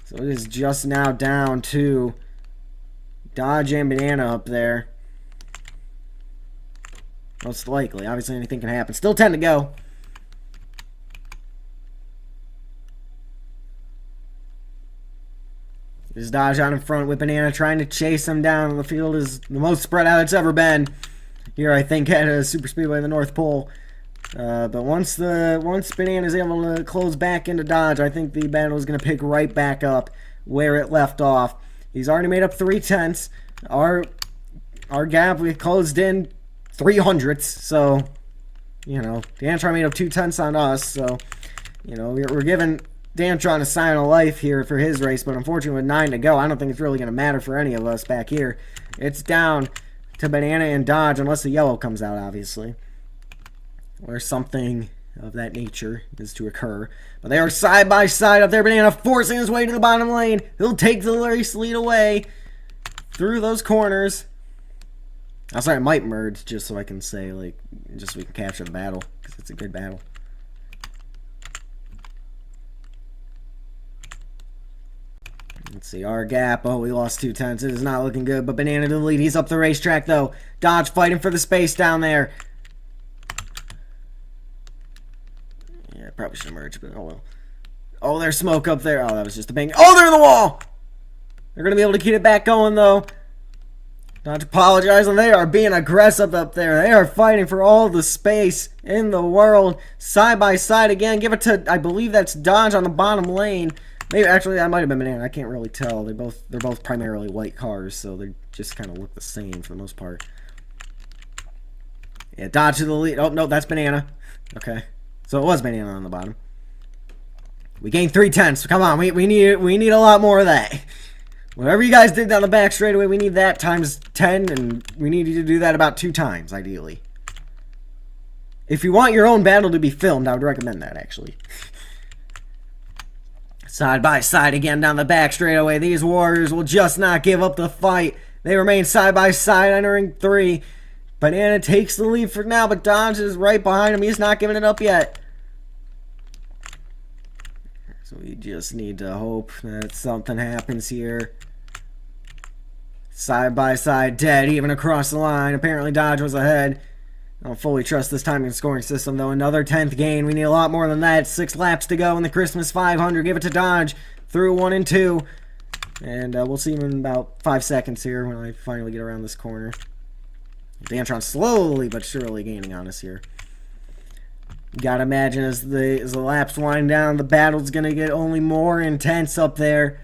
So, it is just now down to Dodge and Banana up there. Most likely. Obviously, anything can happen. Still 10 to go. There's Dodge out in front with Banana trying to chase him down. The field is the most spread out it's ever been here, I think, at a Super Speedway in the North Pole. But once Banana is able to close back into Dodge, I think the battle is going to pick right back up. where it left off. He's already made up 3/10. Our gap, we closed in 3/100ths, so, you know, Dantron made up 2/10 on us, so, you know, we're giving Dantron a sign of life here for his race, but unfortunately with 9 to go, I don't think it's really going to matter for any of us back here. It's down to Banana and Dodge, unless the yellow comes out, obviously, or something of that nature is to occur. But they are side by side up there. Banana forcing his way to the bottom lane. He'll take the race lead away through those corners. I'm sorry, I might merge just so I can say, like, just so we can capture the battle, because it's a good battle. Let's see, our gap. Oh, we lost 2/10. It is not looking good, but Banana to the lead. He's up the racetrack, though. Dodge fighting for the space down there. Yeah, probably should merge, but oh well. Oh, there's smoke up there. Oh, that was just a bang. Oh, they're in the wall! They're going to be able to keep it back going, though. Not to apologize, and they are being aggressive up there. They are fighting for all the space in the world. Side by side again. Give it to, I believe that's Dodge on the bottom lane. Maybe, actually, that might have been Banana. I can't really tell. They're both primarily white cars, so they just kind of look the same for the most part. Yeah, Dodge to the lead. Oh, no, that's Banana. Okay. So it was Banana on the bottom. We gained 3/10, so come on. We need a lot more of that. Whatever you guys did down the back straightaway, we need that times 10, and we need you to do that about 2 times, ideally. If you want your own battle to be filmed, I would recommend that, actually. Side by side again down the back straightaway. These Warriors will just not give up the fight. They remain side by side entering 3. Banana takes the lead for now, but Dodge is right behind him. He's not giving it up yet. So we just need to hope that something happens here. Side by side, dead even across the line. Apparently Dodge was ahead. I don't fully trust this timing and scoring system, though. Another 10th gain. We need a lot more than that. 6 laps to go in the Christmas 500. Give it to Dodge through 1 and 2. And we'll see him in about 5 seconds here when I finally get around this corner. Dantron slowly but surely gaining on us here. You gotta imagine as the laps wind down, the battle's gonna get only more intense up there.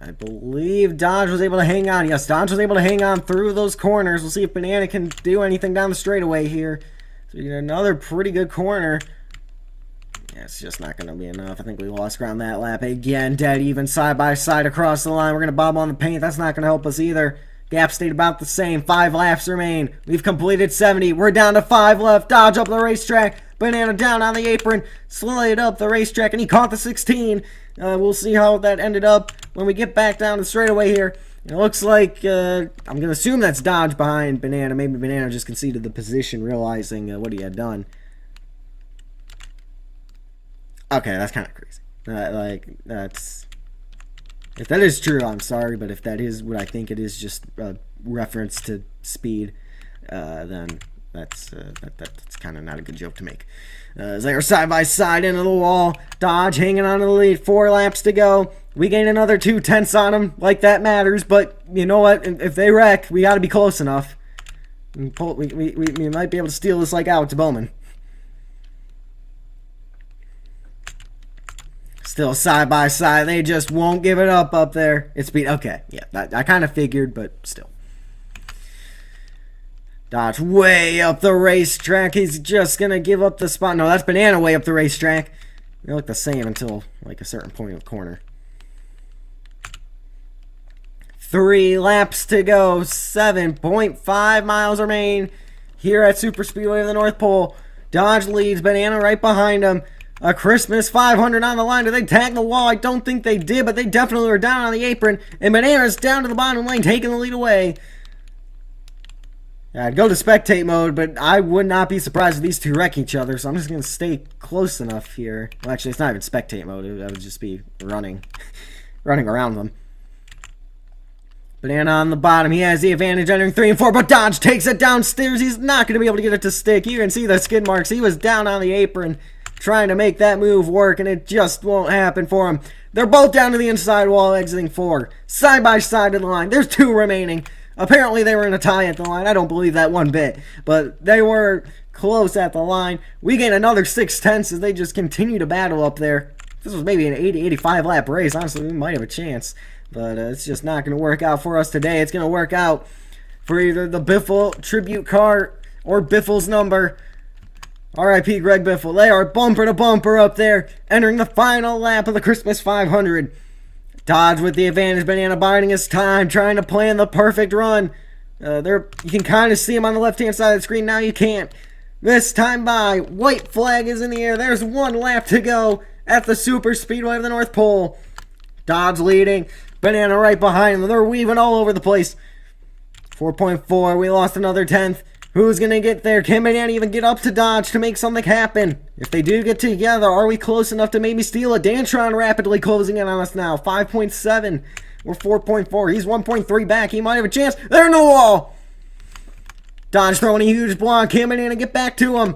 I believe Dodge was able to hang on. Yes, Dodge was able to hang on through those corners. We'll see if Banana can do anything down the straightaway here. So we get another pretty good corner. Yeah, it's just not going to be enough. I think we lost ground that lap again. Dead even side by side across the line. We're going to bob on the paint. That's not going to help us either. Gap stayed about the same. 5 laps remain. We've completed 70. We're down to 5 left. Dodge up the racetrack. Banana down on the apron. Slid up the racetrack, and he caught the 16. We'll see how that ended up when we get back down the straightaway here. It looks like, I'm going to assume that's Dodge behind Banana. Maybe Banana just conceded the position, realizing what he had done. Okay, that's kind of crazy. That's... If that is true, I'm sorry, but if that is what I think it is, just a reference to speed, then that's kind of not a good joke to make. As they are side by side into the wall, Dodge hanging on to the lead, 4 laps to go. We gain another 2/10 on them, like that matters, but you know what? If they wreck, we got to be close enough. We might be able to steal this like Alex Bowman. Still side by side, they just won't give it up there. It's beat. Okay, yeah, I kind of figured, but still. Dodge way up the racetrack. He's just going to give up the spot. No, that's Banana way up the racetrack. They look the same until like a certain point of the corner. 3 laps to go. 7.5 miles remain here at Super Speedway of the North Pole. Dodge leads. Banana right behind him. A Christmas 500 on the line. Did they tag the wall? I don't think they did, but they definitely were down on the apron. And Banana's down to the bottom lane, taking the lead away. I'd go to spectate mode, but I would not be surprised if these two wreck each other, so I'm just going to stay close enough here. Well, actually, it's not even spectate mode. That would just be running around them. Banana on the bottom. He has the advantage entering 3 and 4, but Dodge takes it downstairs. He's not going to be able to get it to stick. You can see the skid marks. He was down on the apron trying to make that move work, and it just won't happen for him. They're both down to the inside wall, exiting 4. Side by side of the line. There's 2 remaining. Apparently they were in a tie at the line. I don't believe that one bit. But they were close at the line. We gain another 6/10 as they just continue to battle up there. if this was maybe an 80, 85 lap race, honestly, we might have a chance. But it's just not going to work out for us today. It's going to work out for either the Biffle tribute car or Biffle's number. R.I.P. Greg Biffle. They are bumper to bumper up there, entering the final lap of the Christmas 500. Dodge with the advantage. Banana biding his time, trying to plan the perfect run. You can kind of see him on the left-hand side of the screen. Now you can't. This time by. White flag is in the air. There's one lap to go at the Super Speedway of the North Pole. Dodge leading. Banana right behind them. They're weaving all over the place. 4.4. We lost another 10th. Who's going to get there? Can Banana even get up to Dodge to make something happen? If they do get together, are we close enough to maybe steal it? Dantron rapidly closing in on us now. 5.7. We're 4.4. He's 1.3 back. He might have a chance. They're in the wall. Dodge throwing a huge block. Can Banana get back to him?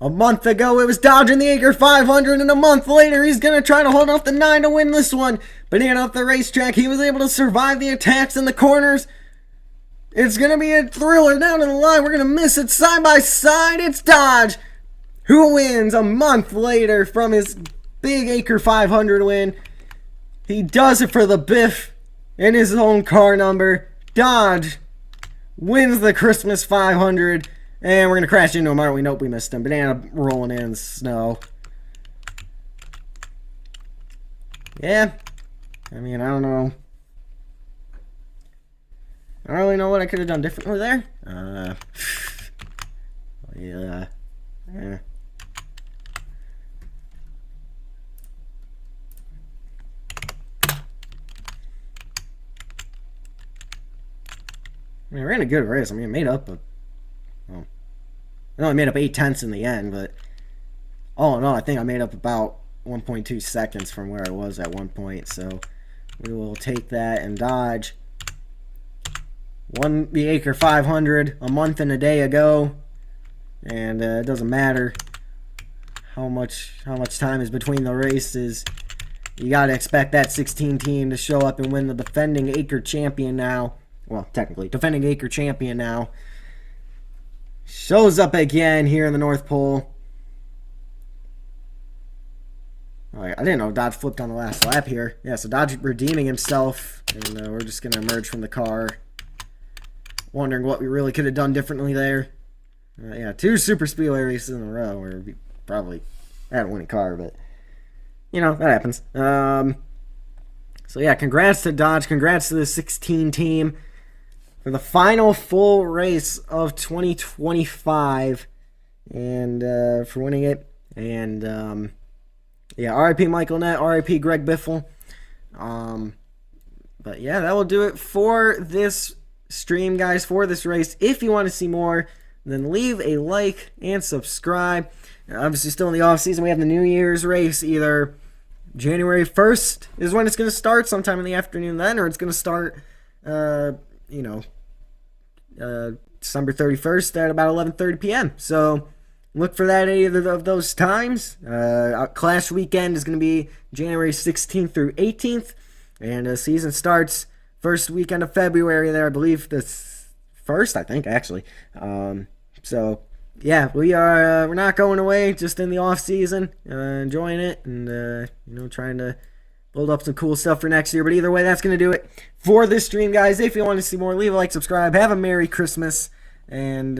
A month ago, it was Dodge in the Acre 500, and a month later, he's going to try to hold off the 9 to win this one. Banana off the racetrack. He was able to survive the attacks in the corners. It's going to be a thriller down to the line. We're going to miss it side by side. It's Dodge who wins a month later from his big Acre 500 win. He does it for the Biff in his own car number. Dodge wins the Christmas 500. And we're going to crash into him, aren't we? Nope, we missed him. Banana rolling in the snow. Yeah. I mean, I don't know. I don't really know what I could have done differently there. Yeah. I mean, I ran a good race. I mean, I made up well, I only made up 8/10 in the end, but all in all, I think I made up about 1.2 seconds from where I was at one point. So we will take that and Dodge. Won the Acre 500 a month and a day ago, and it doesn't matter how much time is between the races. You got to expect that 16 team to show up and win the defending Acre champion now. Well, technically, defending Acre champion now. Shows up again here in the North Pole. Alright, I didn't know Dodge flipped on the last lap here. Yeah, so Dodge redeeming himself, and we're just going to emerge from the car. Wondering what we really could have done differently there. Yeah, 2 super speedway races in a row where we probably had a winning car, but you know, that happens. So yeah, congrats to Dodge, congrats to the 16 team for the final full race of 2025, and for winning it. And yeah, R.I.P. Michael Nett, R.I.P. Greg Biffle. But yeah, that will do it for this stream, guys, for this race. If you want to see more, then leave a like and subscribe. Obviously, still in the off season, we have the New Year's race. Either January 1st is when it's going to start, sometime in the afternoon then, or it's going to start, December 31st at about 11:30 p.m. So look for that at either of those times. Clash weekend is going to be January 16th through 18th, and the season starts first weekend of February there, I believe the first, I think, actually. So yeah, we're not going away, just in the off season, enjoying it, and trying to build up some cool stuff for next year. But either way, that's going to do it for this stream, guys. If you want to see more, leave a like, subscribe, have a Merry Christmas, and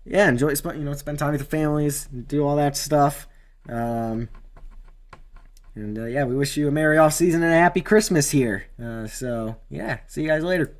yeah, enjoy, spend time with your families, do all that stuff. And yeah, we wish you a Merry off season and a Happy Christmas here. So yeah, see you guys later.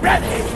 Ready!